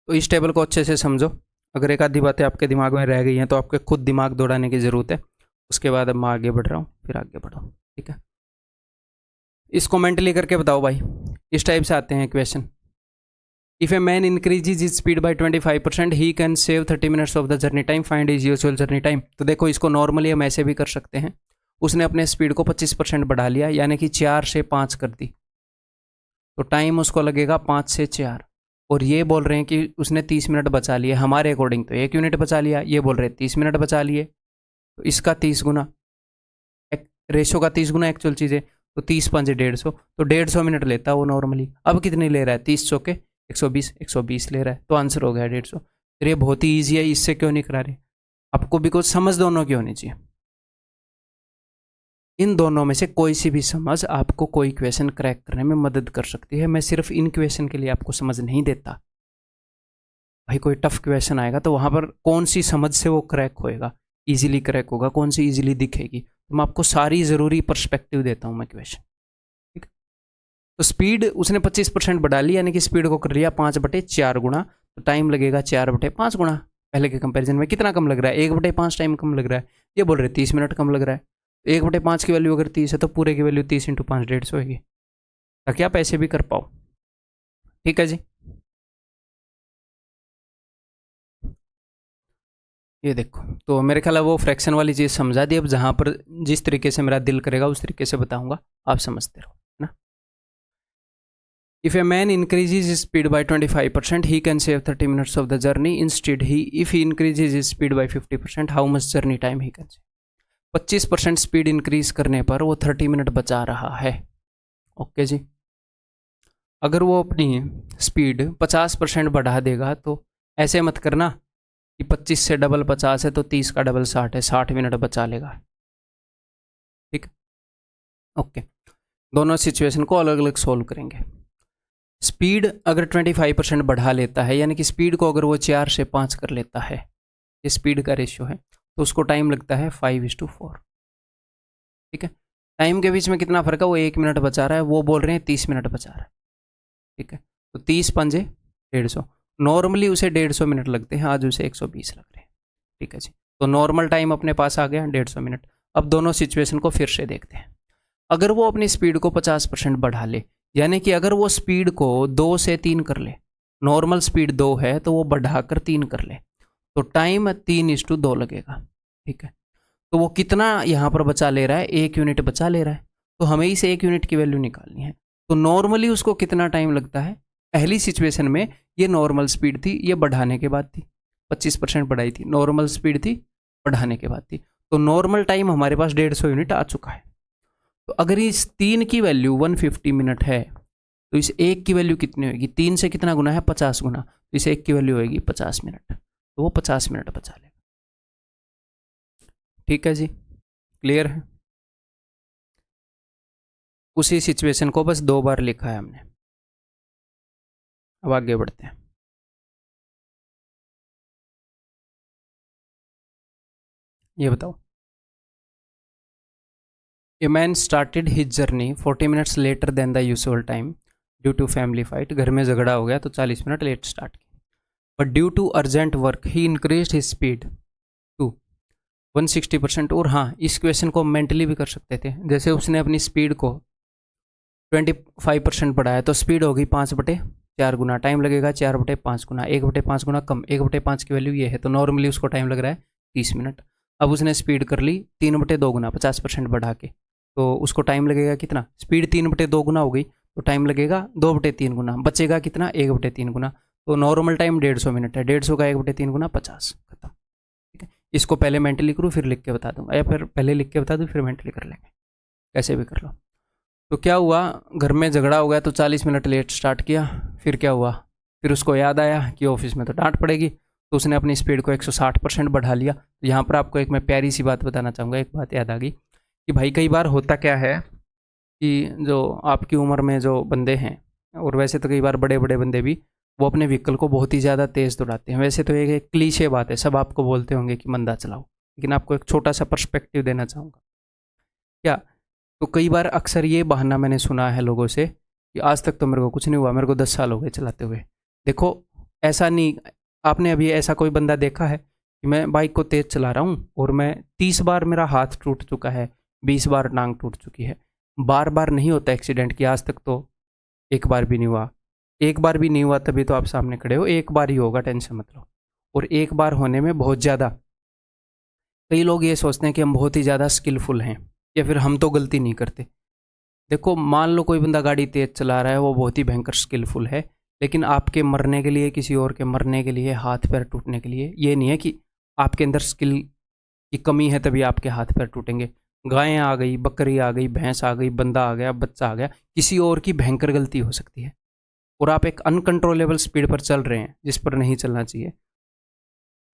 तो इस टेबल को अच्छे से समझो। अगर एक आधी बातें आपके दिमाग में रह गई हैं तो आपके खुद दिमाग दौड़ाने की ज़रूरत है। उसके बाद अब मैं आगे बढ़ रहा हूँ, फिर आगे बढ़ो। ठीक है, इसको मेंटली करके बताओ भाई। इस टाइप से आते हैं question. If a man increases his speed bye 25%, he can save 30 minutes of the journey time, find his usual journey time. तो देखो, इसको नॉर्मली हम ऐसे भी कर सकते हैं। उसने अपने स्पीड को 25% बढ़ा लिया, यानी कि 4 से 5 कर दी, तो टाइम उसको लगेगा 5 से 4। और ये बोल रहे हैं कि उसने 30 मिनट बचा लिए, हमारे अकॉर्डिंग तो 1 यूनिट बचा लिया। ये बोल रहे हैं 30 मिनट बचा लिए, तो इसका 30 गुना, रेशो का 30 गुना एक्चुअल चीज़ है, तो 30 × 5 = 150, तो 150 मिनट लेता वो नॉर्मली। अब कितने ले रहा है? 30 चौके 120 ले रहा है, तो आंसर हो गया 150। फिर ये बहुत ही ईजी है, इससे क्यों नहीं करा रहे आपको? बिकॉज समझ दोनों की होनी चाहिए। इन दोनों में से कोई सी भी समझ आपको कोई क्वेश्चन क्रैक करने में मदद कर सकती है। मैं सिर्फ इन क्वेश्चन के लिए आपको समझ नहीं देता। भाई कोई टफ क्वेश्चन आएगा तो वहां पर कौन सी समझ से वो क्रैक होएगा, इजीली क्रैक होगा, कौन सी इजीली दिखेगी, तो मैं आपको सारी ज़रूरी पर्सपेक्टिव देता हूँ मैं क्वेश्चन। ठीक है, तो स्पीड उसने 25% बढ़ा ली, यानी कि स्पीड को कर लिया 5/4 गुना, तो टाइम लगेगा 4/5 गुना। पहले के कंपैरिजन में कितना कम लग रहा है? 1/5 टाइम कम लग रहा है। ये बोल रहे 30 मिनट कम लग रहा है। 1/5 की वैल्यू अगर 30 है तो पूरे की वैल्यू 30 × 5 150 होगी, ताकि आप ऐसे भी कर पाओ। ठीक है जी, ये देखो, तो मेरे ख्याल है वो फ्रैक्शन वाली चीज़ समझा दी। अब जहाँ पर जिस तरीके से मेरा दिल करेगा उस तरीके से बताऊंगा, आप समझते रहो ना। If a man increases his speed by 25%, he can save 30 minutes of the journey. Instead, if he increases his speed by 50%, how much journey time he can save? 25% speed increase करने पर वो 30 मिनट बचा रहा है। Okay जी, अगर वो अपनी speed 50% बढ़ा देगा तो ऐसे मत करना कि 25 से डबल 50 है तो 30 का डबल 60 है, 60 मिनट बचा लेगा। ठीक, ओके, दोनों सिचुएशन को अलग अलग सोल्व करेंगे। स्पीड अगर 25% बढ़ा लेता है, यानी कि स्पीड को अगर वो 4 से 5 कर लेता है, ये स्पीड का रेशियो है, तो उसको टाइम लगता है 5:4। ठीक है, टाइम के बीच में कितना फर्क है? वो 1 मिनट बचा रहा है, वो बोल रहे हैं 30 मिनट बचा रहा है। ठीक है, तो 30 पंजे 150, नॉर्मली उसे 150 मिनट लगते हैं, आज उसे 120 लग रहे हैं। ठीक है जी, तो नॉर्मल टाइम अपने पास आ गया 150 मिनट। अब दोनों सिचुएशन को फिर से देखते हैं। अगर वो अपनी स्पीड को 50% बढ़ा ले, यानी कि अगर वो स्पीड को 2 से 3 कर ले, नॉर्मल स्पीड 2 है तो वो बढ़ाकर 3 कर ले, तो टाइम 3:2 लगेगा। ठीक है, तो वो कितना यहाँ पर बचा ले रहा है? 1 यूनिट बचा ले रहा है, तो हमें इस 1 यूनिट की वैल्यू निकालनी है। तो नॉर्मली उसको कितना टाइम लगता है? पहली सिचुएशन में ये नॉर्मल स्पीड थी, ये बढ़ाने के बाद थी, 25% बढ़ाई थी, नॉर्मल स्पीड थी, बढ़ाने के बाद थी, तो नॉर्मल टाइम हमारे पास 150 यूनिट आ चुका है। तो अगर इस 3 की वैल्यू 150 मिनट है, तो इस 1 की वैल्यू कितनी होगी? 3 से कितना गुना है? 50 गुना, तो इस 1 की वैल्यू होगी 50 मिनट, तो वो 50 मिनट बचा लेगा। ठीक है जी, क्लियर है? उसी सिचुएशन को बस 2 बार लिखा है हमने। अब आगे बढ़ते हैं। ये बताओ, a man started his journey 40 minutes later than the usual time due to family fight. घर में झगड़ा हो गया तो 40 मिनट लेट स्टार्ट किया, but due to urgent work he increase his speed to 160%। और हाँ, इस क्वेश्चन को मेंटली भी कर सकते थे, जैसे उसने अपनी स्पीड को 25% बढ़ाया तो स्पीड होगी 5/4 गुना, टाइम लगेगा 4/5 गुना, 1/5 गुना कम, 1/5 की वैल्यू ये है, तो नॉर्मली उसको टाइम लग रहा है 30 मिनट। अब उसने स्पीड कर ली 3/2 गुना, 50% बढ़ा के, तो उसको टाइम लगेगा कितना? स्पीड 3/2 गुना हो गई तो टाइम लगेगा 2/3 गुना, बचेगा कितना? 1/3 गुना, तो नॉर्मल टाइम 150 मिनट है, 150 का 1/3 गुना 50, खत्म। ठीक है, इसको पहले मेंटली करूँ फिर लिख के बता दूंगा, या फिर पहले लिख के बता दूँ फिर मेंटली कर लेंगे, कैसे भी कर लो। तो क्या हुआ? घर में झगड़ा हो गया तो 40 मिनट लेट स्टार्ट किया, फिर क्या हुआ? फिर उसको याद आया कि ऑफिस में तो डांट पड़ेगी, तो उसने अपनी स्पीड को 160% बढ़ा लिया। तो यहाँ पर आपको एक मैं प्यारी सी बात बताना चाहूँगा, एक बात याद आ गई कि भाई कई बार होता क्या है कि जो आपकी उम्र में जो बंदे हैं, और वैसे तो कई बार बड़े बड़े बंदे भी, वो अपने व्हीकल को बहुत ही ज़्यादा तेज़ दौड़ाते हैं। वैसे तो एक क्लीशे बात है, सब आपको बोलते होंगे कि मंदा चलाओ, लेकिन आपको एक छोटा सा पर्सपेक्टिव देना चाहूँगा। क्या? तो कई बार अक्सर ये बहाना मैंने सुना है लोगों से कि आज तक तो मेरे को कुछ नहीं हुआ, मेरे को 10 साल हो गए चलाते हुए। देखो, ऐसा नहीं, आपने अभी ऐसा कोई बंदा देखा है कि मैं बाइक को तेज़ चला रहा हूँ और मैं 30 बार मेरा हाथ टूट चुका है, 20 बार टांग टूट चुकी है, बार बार नहीं होता एक्सीडेंट की, आज तक तो एक बार भी नहीं हुआ। एक बार भी नहीं हुआ तभी तो आप सामने खड़े हो, एक बार ही होगा, टेंशन मत लो। और एक बार होने में बहुत ज़्यादा, कई लोग ये सोचते हैं कि हम बहुत ही ज़्यादा स्किलफुल हैं या फिर हम तो गलती नहीं करते। देखो, मान लो कोई बंदा गाड़ी तेज़ चला रहा है, वो बहुत ही भयंकर स्किलफुल है, लेकिन आपके मरने के लिए, किसी और के मरने के लिए, हाथ पैर टूटने के लिए, ये नहीं है कि आपके अंदर स्किल की कमी है तभी आपके हाथ पैर टूटेंगे। गायें आ गई, बकरी आ गई, भैंस आ गई, बंदा आ गया, बच्चा आ गया, किसी और की भयंकर गलती हो सकती है, और आप एक अनकंट्रोलेबल स्पीड पर चल रहे हैं जिस पर नहीं चलना चाहिए,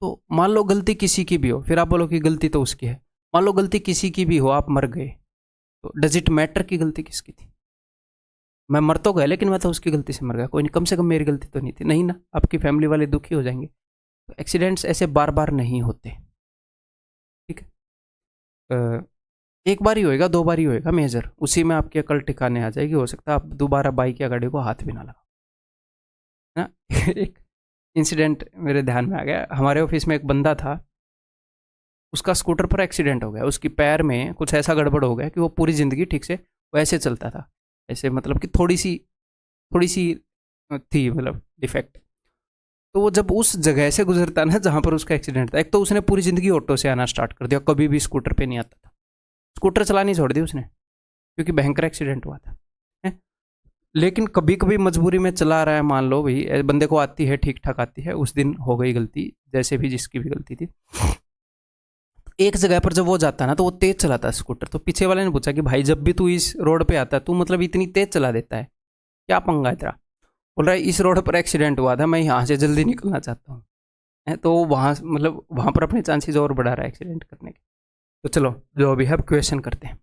तो मान लो गलती किसी की भी हो, फिर आप बोलो कि गलती तो उसकी है, मान लो गलती किसी की भी हो, आप मर गए, तो डज इट मैटर कि गलती किसकी थी? मैं मर तो गया लेकिन मैं तो उसकी गलती से मर गया, कोई नहीं, कम से कम मेरी गलती तो नहीं थी, नहीं ना, आपकी फैमिली वाले दुखी हो जाएंगे। तो एक्सीडेंट्स ऐसे बार बार नहीं होते, ठीक है। एक बार ही होएगा, दो बार ही होएगा मेजर, उसी में आपकी अकल ठिकाने आ जाएगी, हो सकता है आप दोबारा बाइक या गाड़ी को हाथ भी ना लगाओ, है ना। एक इंसिडेंट मेरे ध्यान में आ गया, हमारे ऑफिस में एक बंदा था, उसका स्कूटर पर एक्सीडेंट हो गया, उसकी पैर में कुछ ऐसा गड़बड़ हो गया कि वो पूरी ज़िंदगी ठीक से वैसे चलता था, ऐसे मतलब कि थोड़ी सी थी मतलब डिफेक्ट। तो वो जब उस जगह से गुजरता ना जहाँ पर उसका एक्सीडेंट था, एक तो उसने पूरी ज़िंदगी ऑटो से आना स्टार्ट कर दिया, कभी भी स्कूटर पे नहीं आता था, स्कूटर चलानी छोड़ दी उसने क्योंकि भयंकर एक्सीडेंट हुआ था, है? लेकिन कभी कभी मजबूरी में चला रहा है, मान लो भाई बंदे को आती है, ठीक ठाक आती है, उस दिन हो गई गलती, जैसे भी जिसकी भी गलती थी, एक जगह पर जब वो जाता है ना तो वो तेज चलाता है स्कूटर, तो पीछे वाले ने पूछा कि भाई जब भी तू इस रोड पे आता है तू मतलब इतनी तेज चला देता है, क्या पंगा है तेरा? बोल रहा है इस रोड पर एक्सीडेंट हुआ था, मैं यहाँ से जल्दी निकलना चाहता हूँ, तो वहाँ मतलब वहाँ पर अपने चांसेस और बढ़ा रहा है एक्सीडेंट करने के। तो चलो जो अभी है क्वेश्चन करते हैं।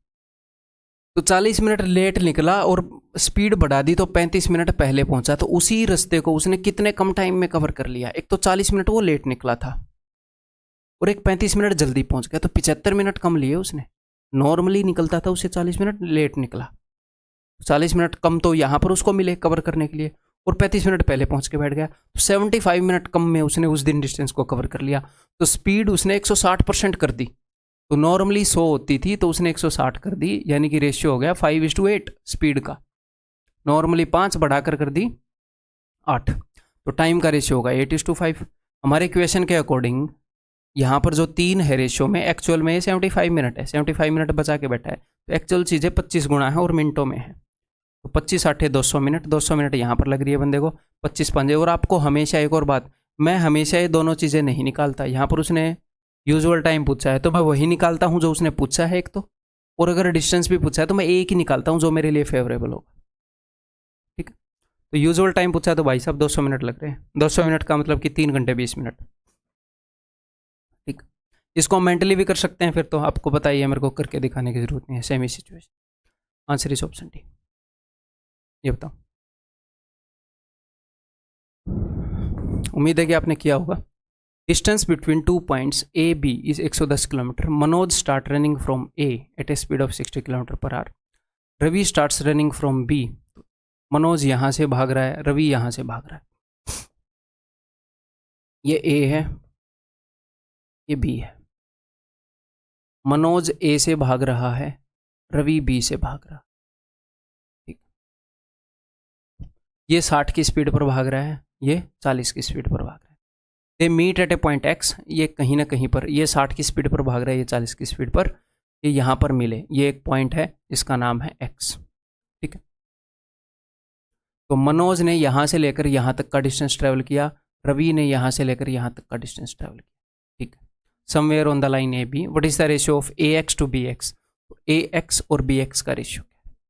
तो 40 मिनट लेट निकला और स्पीड बढ़ा दी तो 35 मिनट पहले पहुंचा, तो उसी रास्ते को उसने कितने कम टाइम में कवर कर लिया? एक तो 40 मिनट वो लेट निकला था और एक 35 मिनट जल्दी पहुंच गया, तो 75 मिनट कम लिए उसने। नॉर्मली निकलता था उससे 40 मिनट लेट निकला, 40 मिनट कम तो यहाँ पर उसको मिले कवर करने के लिए, और 35 मिनट पहले पहुंच के बैठ गया, तो 75 मिनट कम में उसने उस दिन डिस्टेंस को कवर कर लिया। तो स्पीड उसने 160% कर दी, तो नॉर्मली 100 होती थी तो उसने 160 कर दी, यानी कि रेशियो हो गया 5:8 स्पीड का। नॉर्मली 5 बढ़ाकर कर दी 8, तो टाइम का रेशियो होगा 8:5। हमारे क्वेश्चन के अकॉर्डिंग यहाँ पर जो 3 है रेशियो में, एक्चुअल में 75 मिनट है, 75 मिनट बचा के बैठा है, तो एक्चुअल चीज़ें 25 गुना है और मिनटों में है, तो 25 8 200 मिनट, 200 मिनट यहाँ पर लग रही है बंदे को, 25 पंजे। और आपको हमेशा एक और बात, मैं हमेशा ये दोनों चीज़ें नहीं निकालता, यहाँ पर उसने यूजुअल टाइम पूछा है तो मैं वही निकालता हूँ जो उसने पूछा है एक तो, और अगर डिस्टेंस भी पूछा है तो मैं एक ही निकालता हूँ जो मेरे लिए फेवरेबल होगा, ठीक है। तो यूजुअल टाइम पूछा है तो भाई साहब 200 मिनट लग रहे हैं, 200 मिनट का मतलब कि 3 घंटे 20 मिनट, ठीक। इसको मेंटली भी कर सकते हैं, फिर तो आपको बताइए, मेरे को करके दिखाने की जरूरत नहीं है। Semi situation, answer is option D. ये बताओ, उम्मीद है कि आपने किया होगा। Distance between 2 points A B is 110 kilometre. Manoj start running from A at a speed of 60 kilometre per hour. Ravi starts running from B. Manoj यहाँ से भाग रहा है, रवि यहाँ से भाग रहा है। ये ए है, ये बी है। मनोज ए से भाग रहा है, रवि बी से भाग रहा है, ठीक। ये 60 की स्पीड पर भाग रहा है, ये 40 की स्पीड पर भाग रहा है। They meet at a point X, ये कहीं ना कहीं पर, ये 60 की स्पीड पर भाग रहा है, ये 40 की स्पीड पर, ये यहाँ पर मिले, ये एक पॉइंट है, इसका नाम है एक्स, ठीक है। तो मनोज ने यहाँ से लेकर यहाँ तक का डिस्टेंस ट्रेवल किया, रवि ने यहाँ से लेकर यहाँ तक का डिस्टेंस ट्रेवल किया, ठीक है। Somewhere on the line A B, what is the ratio of A X to B X? A X और बी एक्स का रेशियो।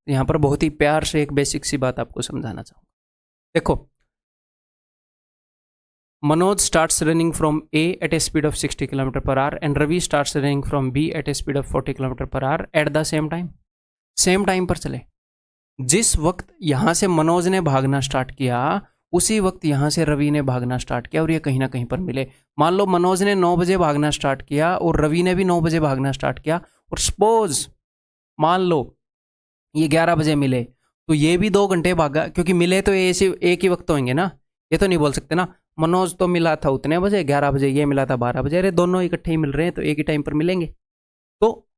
यहाँ पर बहुत ही प्यार से एक बेसिक सी बात आपको समझाना चाहूँगा। देखो, Manoj starts running from A at a speed of 60 km per hour and Ravi starts running from B at a speed of 40 km per hour at the same time. Same time पर चले। जिस वक्त यहाँ से मनोज ने भागना start किया उसी वक्त यहाँ से रवि ने भागना स्टार्ट किया और ये कहीं ना कहीं पर मिले। मान लो मनोज ने 9 बजे भागना स्टार्ट किया और रवि ने भी 9 बजे भागना स्टार्ट किया और सपोज मान लो ये 11 बजे मिले, तो ये भी 2 घंटे भागा, क्योंकि मिले तो एक ही वक्त होंगे ना। ये तो नहीं बोल सकते ना मनोज तो मिला था उतने बजे 11 बजे, ये मिला था 12 बजे, अरे दोनों इकट्ठे ही मिल रहे हैं तो एक ही टाइम पर मिलेंगे। तो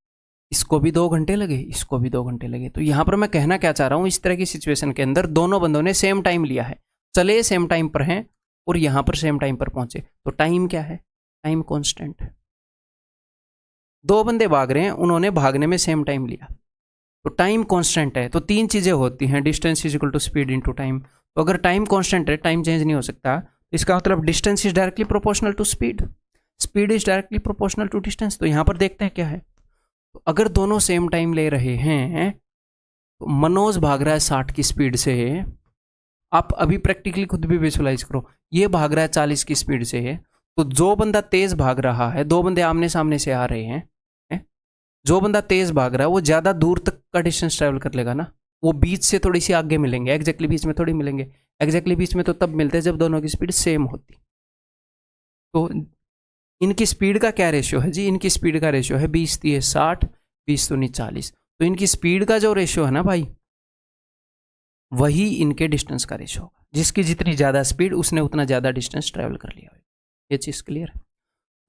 इसको भी 2 घंटे लगे, इसको भी 2 घंटे लगे। तो यहाँ पर मैं कहना क्या चाह रहा हूँ, इस तरह की सिचुएशन के अंदर दोनों बंदों ने सेम टाइम लिया है, चले सेम टाइम पर हैं और यहाँ पर सेम टाइम पर पहुंचे, तो टाइम क्या है? टाइम कॉन्स्टेंट है। 2 बंदे भाग रहे हैं, उन्होंने भागने में सेम टाइम लिया, तो टाइम कांस्टेंट है। तो 3 चीज़ें होती हैं, distance is equal to speed into time. तो अगर टाइम कांस्टेंट है, टाइम चेंज नहीं हो सकता, इसका मतलब distance is directly proportional to speed, speed is directly proportional to distance. तो यहाँ पर देखते हैं क्या है। तो अगर दोनों सेम टाइम ले रहे हैं, तो मनोज भाग रहा है 60 की स्पीड से आप अभी प्रैक्टिकली खुद भी विजुअलाइज करो, ये भाग रहा है 40 की स्पीड से है, तो जो बंदा तेज भाग रहा है, दो बंदे आमने सामने से आ रहे हैं, जो बंदा तेज भाग रहा है वो ज्यादा दूर तक का डिस्टेंस ट्रेवल कर लेगा ना, वो बीच से थोड़ी सी आगे मिलेंगे, एग्जैक्टली बीच में थोड़ी मिलेंगे, एग्जैक्टली बीच में तो तब मिलते हैं जब दोनों की स्पीड सेम होती। तो इनकी स्पीड का क्या रेशियो है जी, इनकी स्पीड का रेशियो है 20 3 60, 20 दूनी 40, तो इनकी स्पीड का जो रेशियो है ना भाई, वही इनके डिस्टेंस का रेशियो होगा, जिसकी जितनी ज़्यादा स्पीड उसने उतना ज़्यादा डिस्टेंस ट्रैवल कर लिया होगा। ये चीज़ क्लियर है?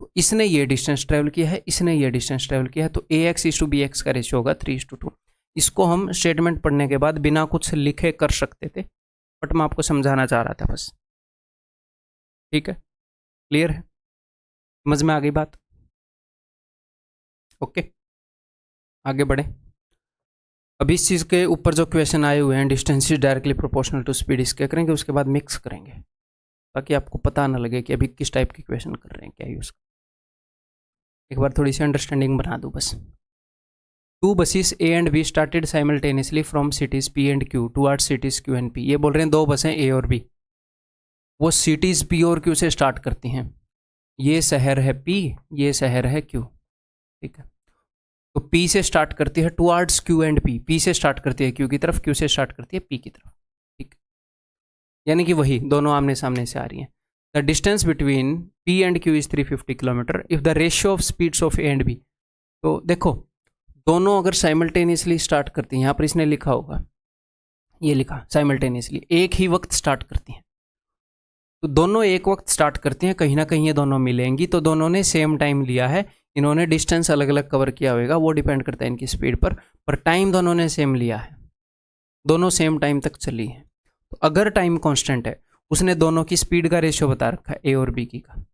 तो इसने ये डिस्टेंस ट्रैवल किया है, इसने ये डिस्टेंस ट्रैवल किया है, तो AX/BX का रेशियो होगा 3:2। इसको हम स्टेटमेंट पढ़ने के बाद बिना कुछ लिखे कर सकते थे, बट मैं आपको समझाना चाह रहा था बस। ठीक है, क्लियर है, समझ में आ गई बात? ओके, आगे बढ़े। अब इस चीज़ के ऊपर जो क्वेश्चन आए हुए हैं, distance is directly proportional to speed, इसके करेंगे, उसके बाद मिक्स करेंगे ताकि आपको पता ना लगे कि अभी किस टाइप के क्वेश्चन कर रहे हैं, क्या यूज़। एक बार थोड़ी सी अंडरस्टैंडिंग बना दूँ बस। To buses A and B started simultaneously from cities P and Q towards cities Q and P। ये बोल रहे हैं दो बसें A और B, वो सिटीज़ P और Q से स्टार्ट करती हैं। ये शहर है P, ये शहर है Q, ठीक है। तो P से स्टार्ट करती है towards Q and P, P से स्टार्ट करती है Q की तरफ, Q से स्टार्ट करती है P की तरफ, ठीक। यानी कि वही दोनों आमने सामने से आ रही हैं। The distance between P and Q is 350 kilometre if the ratio of speeds of A and B। तो देखो, दोनों अगर साइमल्टेनियसली स्टार्ट करती हैं, यहाँ पर इसने लिखा होगा, ये लिखा साइमल्टेनियसली, एक ही वक्त स्टार्ट करती हैं, तो दोनों एक वक्त स्टार्ट करती हैं, कहीं ना कहीं ये दोनों मिलेंगी, तो दोनों ने सेम टाइम लिया है, इन्होंने डिस्टेंस अलग अलग कवर किया होगा, वो डिपेंड करता है इनकी स्पीड पर टाइम दोनों ने सेम लिया है, दोनों सेम टाइम तक चली है। तो अगर टाइम कांस्टेंट है, उसने दोनों की स्पीड का रेशियो बता रखा है A और B की का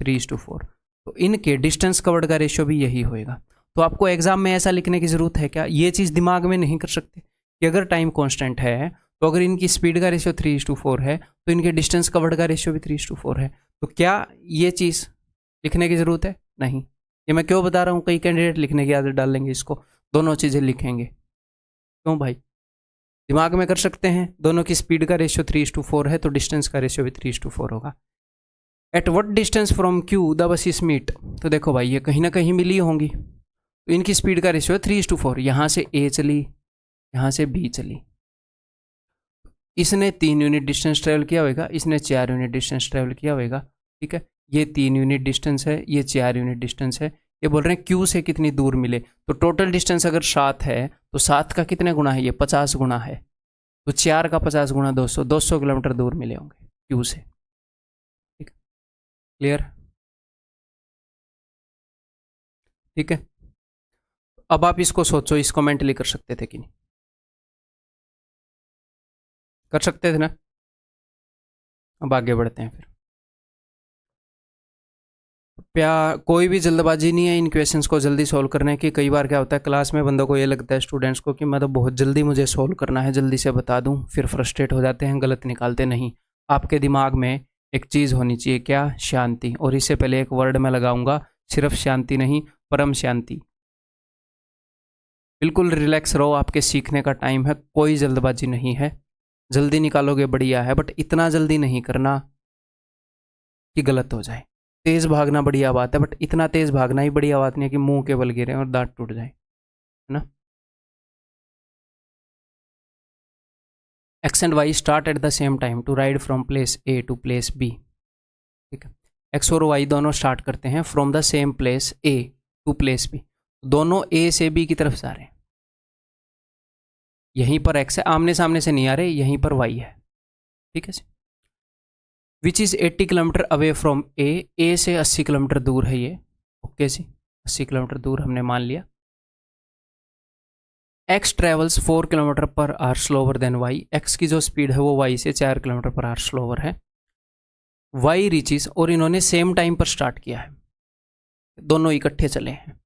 3:4, तो इनके डिस्टेंस कवर्ड का रेशियो भी यही होएगा। तो आपको एग्जाम में ऐसा लिखने की जरूरत है क्या? ये चीज़ दिमाग में नहीं कर सकते कि अगर टाइम कांस्टेंट है, तो अगर इनकी स्पीड का रेशियो 3:4 है, तो इनके डिस्टेंस कवर्ड का रेशियो भी 3:4 है। तो क्या ये चीज़ लिखने की ज़रूरत है? नहीं। ये मैं क्यों बता रहा हूँ, कई कैंडिडेट लिखने की आदत डाल लेंगे इसको, दोनों चीज़ें लिखेंगे। क्यों भाई? दिमाग में कर सकते हैं, दोनों की स्पीड का रेशियो 3:4 है, तो डिस्टेंस का रेशियो भी 3:4 होगा। At what distance from Q the buses meet, तो देखो भाई ये कहीं ना कहीं मिली होंगी, तो इनकी स्पीड का रेशियो है 3:4, यहाँ से A चली, यहाँ से B चली, इसने 3 यूनिट डिस्टेंस ट्रेवल किया होगा, इसने 4 यूनिट डिस्टेंस ट्रेवल किया होगा, ठीक है। ये 3 यूनिट डिस्टेंस है, ये 4 यूनिट डिस्टेंस है। ये बोल रहे हैं Q से कितनी दूर मिले, तो टोटल डिस्टेंस अगर 7 है, तो 7 का कितने गुना है, ये 50 गुना है, तो 4 का 50 गुना 200, 200 किलोमीटर दूर मिले होंगे Q से, ठीक है, क्लियर? ठीक है, अब आप इसको सोचो, इसको मेंटली कर सकते थे कि नहीं? कर सकते थे ना? अब आगे बढ़ते हैं फिर। कोई भी जल्दबाजी नहीं है इन क्वेश्चंस को जल्दी सॉल्व करने की। कई बार क्या होता है क्लास में बंदों को ये लगता है स्टूडेंट्स को कि मतलब बहुत जल्दी मुझे सॉल्व करना है, जल्दी से बता दूं, फिर फ्रस्ट्रेट हो जाते हैं, गलत निकालते। नहीं, आपके दिमाग में एक चीज़ होनी चाहिए, क्या? शांति। और इससे पहले एक वर्ड मैं लगाऊंगा, सिर्फ शांति नहीं, परम शांति। बिल्कुल रिलैक्स रहो, आपके सीखने का टाइम है, कोई जल्दबाजी नहीं है। जल्दी निकालोगे बढ़िया है, बट इतना जल्दी नहीं करना कि गलत हो जाए। तेज भागना बढ़िया बात है, बट इतना तेज भागना ही बढ़िया बात नहीं है कि मुंह के बल गिरे और दांत टूट जाए, है ना। X and Y start at the same time to ride from place A to place B, ठीक है। एक्स और वाई दोनों स्टार्ट करते हैं from the same place A to place B, दोनों A से B की तरफ जा रहे हैं। यहीं पर एक्स है, आमने सामने से नहीं आ रहे, यहीं पर वाई है, ठीक है जी। Which is 80 kilometre away from A से 80 किलोमीटर दूर है ये, ओके जी, 80 किलोमीटर दूर हमने मान लिया। X travels 4 kilometre per hour slower than Y, X की जो स्पीड है वो वाई से 4 किलोमीटर पर आवर स्लोवर है। वाई रीचेस, और इन्होंने सेम टाइम पर स्टार्ट किया है, दोनों इकट्ठे चले हैं।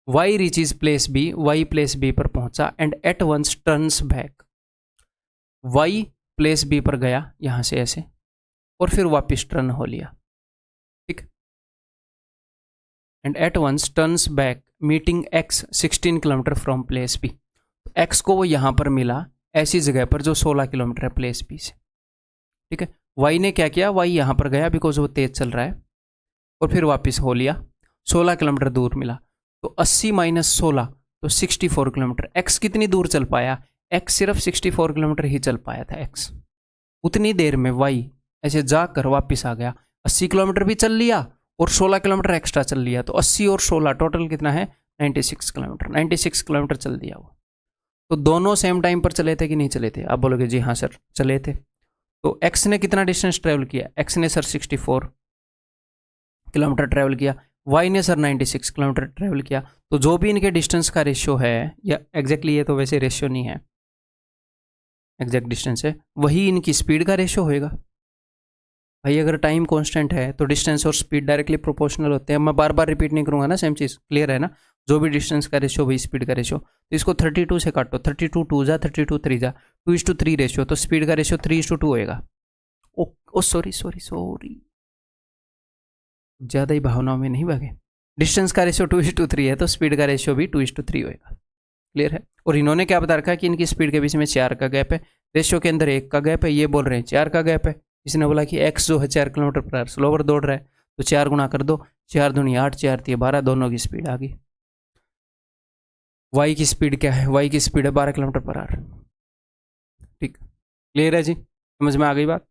Y reaches place B, Y place B पर पहुंचा and at once turns back, Y place B पर गया यहां से ऐसे, और फिर वापस टर्न हो लिया, ठीक। And at once turns back meeting X 16 kilometre from place B, X को वो यहाँ पर मिला, ऐसी जगह पर जो 16 किलोमीटर है प्लेस बी से। ठीक है, वाई ने क्या किया, वाई यहाँ पर गया बिकॉज वो तेज चल रहा है और फिर वापस हो लिया, 16 किलोमीटर दूर मिला। तो 80 माइनस 16 तो 64 किलोमीटर। एक्स कितनी दूर चल पाया, एक्स सिर्फ 64 किलोमीटर ही चल पाया था एक्स। उतनी देर में वाई ऐसे जाकर वापस आ गया, 80 किलोमीटर भी चल लिया और 16 किलोमीटर एक्स्ट्रा चल लिया। तो 80 और 16 टोटल कितना है, 96 किलोमीटर। 96 किलोमीटर चल दिया वो। तो दोनों सेम टाइम पर चले थे कि नहीं चले थे? आप बोलोगे जी हाँ सर चले थे। तो एक्स ने कितना डिस्टेंस ट्रेवल किया, एक्स ने सर 64 किलोमीटर ट्रेवल किया, वाई ने सर 96 किलोमीटर ट्रेवल किया। तो जो भी इनके डिस्टेंस का रेशियो है, या एग्जैक्टली ये तो वैसे रेशियो नहीं है, एग्जैक्ट डिस्टेंस है, वही इनकी स्पीड का रेशियो होएगा। भाई अगर टाइम कांस्टेंट है तो डिस्टेंस और स्पीड डायरेक्टली प्रोपोर्शनल होते हैं। मैं बार बार रिपीट नहीं करूंगा ना, सेम चीज़ क्लियर है ना। जो भी डिस्टेंस का रेशियो वही स्पीड का रेशियो। तो इसको 32 से काटो, 32 2 जा, 32 3 जा, 2:3 रेशियो, तो स्पीड का रेशियो 3:2 होएगा। ओ सॉरी सॉरी सॉरी, ज़्यादा ही भावनाओं में नहीं भागे। डिस्टेंस का रेशियो 2:3 है तो स्पीड का रेशियो भी 2:3 होएगा। क्लियर है। और इन्होंने क्या बता रखा है कि इनकी स्पीड के बीच में 4 का गैप है, रेशियो के अंदर 1 का गैप है, ये बोल रहे हैं 4 का गैप है। इसने बोला कि एक्स जो है 4 किलोमीटर पर आवर स्लोवर दौड़ रहा है, तो 4 गुना कर दो, 4 दूनी 8, 4 3 12, दोनों की स्पीड आ गई। वाई की स्पीड क्या है, वाई की स्पीड है 12 किलोमीटर पर आवर। ठीक, क्लियर है जी, समझ में आ गई बात?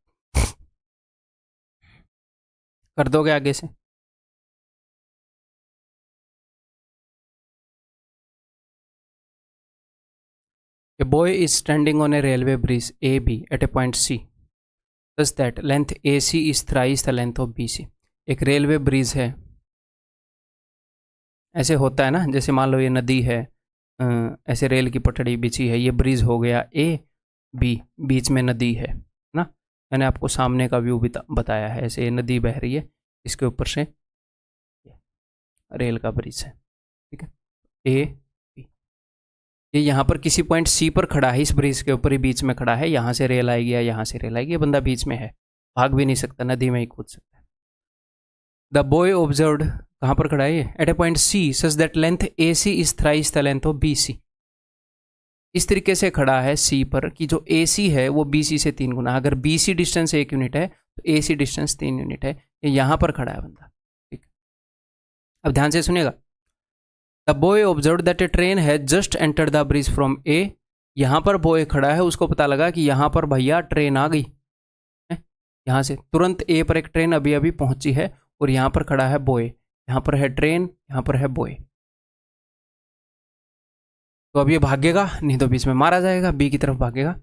कर दोगे आगे से? A boy is standing on a railway bridge AB at a point C, thus that length AC is thrice the length of BC. एक रेलवे ब्रिज है, ऐसे होता है ना, जैसे मान लो ये नदी है, ऐसे रेल की पटड़ी बिछी है, ये ब्रिज हो गया ए बी, बीच में नदी है ना। मैंने आपको सामने का व्यू बताया है, ऐसे नदी बह रही है, इसके ऊपर से रेल का ब्रिज है। ठीक है, ए बी, ये यहाँ पर किसी पॉइंट सी पर खड़ा है, इस ब्रिज के ऊपर ही बीच में खड़ा है, यहाँ से रेल आएगी या यहाँ से रेल आएगी, ये बंदा बीच में है, भाग भी नहीं सकता, नदी में ही कूद सकता है। द बॉय ऑब्जर्व्ड, कहाँ पर खड़ा है ये, at a point C such that length A C is thrice the length of B C. इस तरीके से खड़ा है सी पर कि जो ए सी है वो बी सी से 3 गुना। अगर बी सी डिस्टेंस 1 यूनिट है तो ए सी डिस्टेंस 3 यूनिट है। ये यहाँ पर खड़ा है बंदा। ठीक, अब ध्यान से सुनिएगा। The boy observe that a train है just enter the bridge from A. यहाँ पर बॉय खड़ा है, उसको पता लगा कि यहाँ पर भैया ट्रेन आ गई, यहाँ से तुरंत ए पर एक ट्रेन अभी अभी पहुंची है, और यहाँ पर खड़ा है बॉय, यहाँ पर है ट्रेन, यहाँ पर है बॉय। तो अब ये भागेगा, नहीं तो बीच में मारा जाएगा, बी की तरफ भागेगा।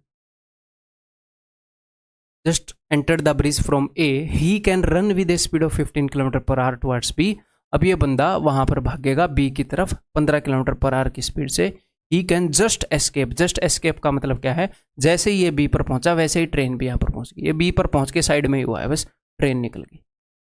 Just enter the bridge from A, he can run with a speed of 15 kilometre per hour towards B. अब ये बंदा वहां पर भागेगा बी की तरफ 15 किलोमीटर पर आवर की स्पीड से। He can just escape, just escape का मतलब क्या है, जैसे ही ये बी पर पहुंचा वैसे ही ट्रेन भी यहाँ पर पहुंच गई। ये बी पर पहुंच के साइड में ही हुआ है, बस ट्रेन निकल गई।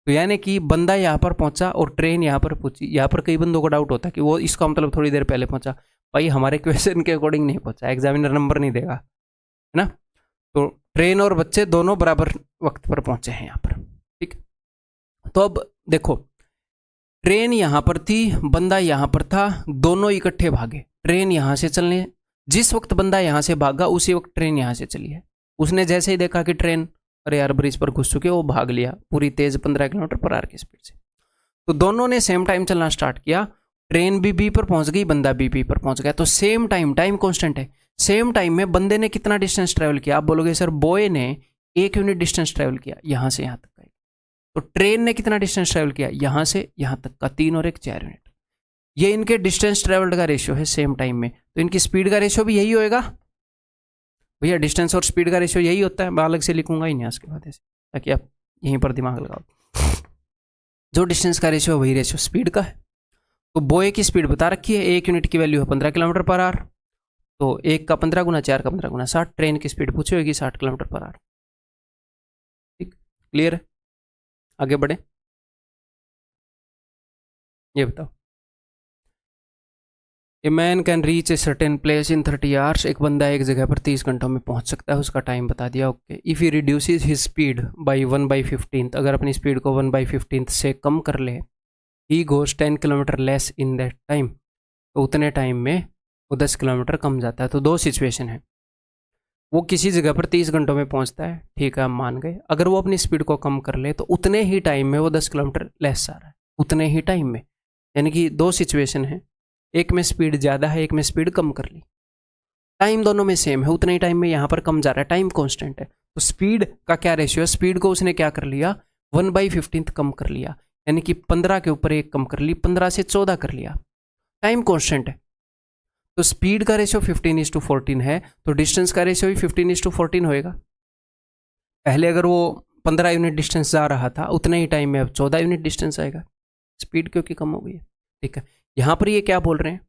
तो यानी कि बंदा यहाँ पर पहुंचा और ट्रेन यहाँ पर पहुंची। यहाँ पर कई बंदों को डाउट होता है कि वो इसका मतलब थोड़ी देर पहले पहुंचा। भाई हमारे क्वेश्चन के अकॉर्डिंग नहीं पहुंचा, एग्जामिनर नंबर नहीं देगा, है ना। तो ट्रेन और बच्चे दोनों बराबर वक्त पर पहुंचे हैं यहाँ पर। ठीक, तो अब देखो, ट्रेन यहाँ पर थी, बंदा यहाँ पर था, दोनों इकट्ठे भागे। ट्रेन यहाँ से चलने, जिस वक्त बंदा यहाँ से भागा उसी वक्त ट्रेन यहाँ से चली है। उसने जैसे ही देखा कि ट्रेन अरे यार ब्रिज पर घुस चुके, वो भाग लिया पूरी तेज 15 किलोमीटर पर आवर की स्पीड से। तो दोनों ने सेम टाइम चलना स्टार्ट किया। ट्रेन भी बी पर पहुंच गई, बंदा भी बी पर पहुंच गया। तो सेम टाइम, टाइम कांस्टेंट है, सेम टाइम में बंदे ने कितना डिस्टेंस ट्रेवल किया? आप बोलोगे सर बॉय ने 1 यूनिट डिस्टेंस ट्रेवल किया, यहाँ से यहाँ तक का। तो ट्रेन ने कितना डिस्टेंस ट्रेवल किया? यहाँ से यहाँ तक का, 3 और 1 4 यूनिट। ये इनके डिस्टेंस ट्रेवल्ड का रेशियो है सेम टाइम में। तो इनकी स्पीड का रेशियो भी यही होएगा भैया, डिस्टेंस और स्पीड का रेशियो यही होता है। मैं अलग से लिखूंगा ही नहीं इसके बाद ऐसे, ताकि आप यहीं पर दिमाग लगाओ। जो डिस्टेंस का रेशियो वही रेशियो स्पीड का है। तो बॉय की स्पीड बता रखी है, 1 यूनिट की वैल्यू है 15 किलोमीटर पर आवर। तो 1 का 15 गुना, 4 का 15 गुना 60। ट्रेन की स्पीड पूछी होगी 60 किलोमीटर पर आवर। ठीक, क्लियर है? आगे बढ़े, ये बताओ। A man can reach a certain place in 30 hours. एक बंदा एक जगह पर 30 घंटों में पहुंच सकता है, उसका टाइम बता दिया। Okay, if he reduces his speed by 1/15, अगर अपनी स्पीड को 1/15 से कम कर ले, he goes 10 kilometre less in that time. तो उतने टाइम में वो 10 किलोमीटर कम जाता है। तो 2 सिचुएशन है। वो किसी जगह पर 30 घंटों में पहुंचता है, ठीक है, हम मान गए। अगर वो अपनी स्पीड को कम कर ले तो उतने ही टाइम में वो 10 किलोमीटर लेस आ रहा है, उतने ही टाइम में। यानी कि दो सिचुएशन है, एक में स्पीड ज़्यादा है, एक में स्पीड कम कर ली, टाइम दोनों में सेम है, उतने ही टाइम में यहाँ पर कम जा रहा है, टाइम कॉन्स्टेंट है। तो स्पीड का क्या रेशियो है, स्पीड को उसने क्या कर लिया, 1/15 कम कर लिया, यानी कि 15 के ऊपर 1 कम कर ली, 15 से 14 कर लिया, टाइम कॉन्स्टेंट है। तो स्पीड का रेशियो 15:14 है, तो डिस्टेंस का रेशियो भी 15:14 होएगा। पहले अगर वो 15 यूनिट डिस्टेंस जा रहा था, उतने ही टाइम में अब 14 यूनिट डिस्टेंस आएगा, स्पीड क्योंकि कम हो गई है, ठीक है। यहाँ पर ये क्या बोल रहे हैं,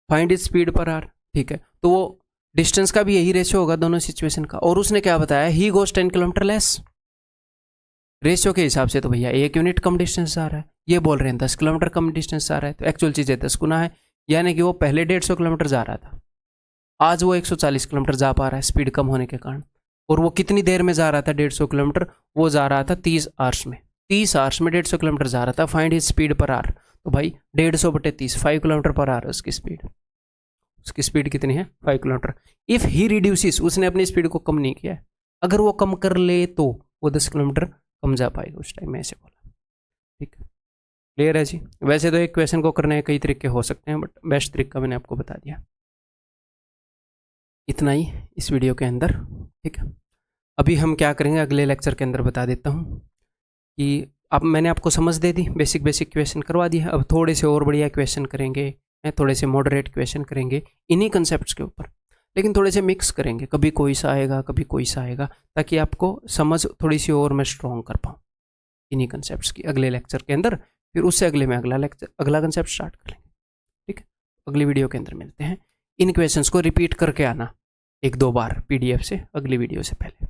फाइंड इज स्पीड पर आर, ठीक है। तो वो डिस्टेंस का भी यही रेशियो होगा दोनों सिचुएशन का। और उसने क्या बताया, he goes 10 kilometre less. Ratio के हिसाब से तो भैया 1 यूनिट कम डिस्टेंस जा रहा है, ये बोल रहे हैं 10 किलोमीटर कम डिस्टेंस जा रहा है, तो एक्चुअल चीज़ है 10 गुना है। यानी कि वो पहले 150 किलोमीटर जा रहा था, आज वो 140 किलोमीटर जा पा रहा है स्पीड कम होने के कारण। और वो कितनी देर में जा रहा था 150 किलोमीटर, वो जा रहा था 30 आवर्स में, 30 आवर्स में 150 किलोमीटर जा रहा था। फाइंड हिज स्पीड पर आवर, तो भाई 150/30, 5 किलोमीटर पर आवर उसकी स्पीड। उसकी स्पीड कितनी है, 5 किलोमीटर। इफ़ ही रिड्यूसिस, उसने अपनी स्पीड को कम नहीं किया है, अगर वो कम कर ले तो वो 10 किलोमीटर कम जा पाएगा उस टाइम में, ऐसे बोला, ठीक है। क्लियर है जी। वैसे तो एक क्वेश्चन को करने के कई तरीके हो सकते हैं, बट बेस्ट तरीका मैंने आपको बता दिया। इतना ही इस वीडियो के अंदर, ठीक है। अभी हम क्या करेंगे, अगले लेक्चर के अंदर बता देता हूँ कि अब मैंने आपको समझ दे दी, बेसिक बेसिक क्वेश्चन करवा दिया। अब थोड़े से और बढ़िया क्वेश्चन करेंगे, थोड़े से मॉडरेट क्वेश्चन करेंगे इन्हीं कंसेप्ट के ऊपर, लेकिन थोड़े से मिक्स करेंगे, कभी कोई सा आएगा कभी कोई सा आएगा, ताकि आपको समझ थोड़ी सी और मैं स्ट्रॉन्ग कर पाऊँ इन्हीं कंसेप्ट की अगले लेक्चर के अंदर। फिर उससे अगले में अगला कंसेप्ट स्टार्ट कर लेंगे, ठीक है। अगली वीडियो के अंदर मिलते हैं। इन क्वेश्चंस को रिपीट करके आना 1-2 बार PDF से, अगली वीडियो से पहले।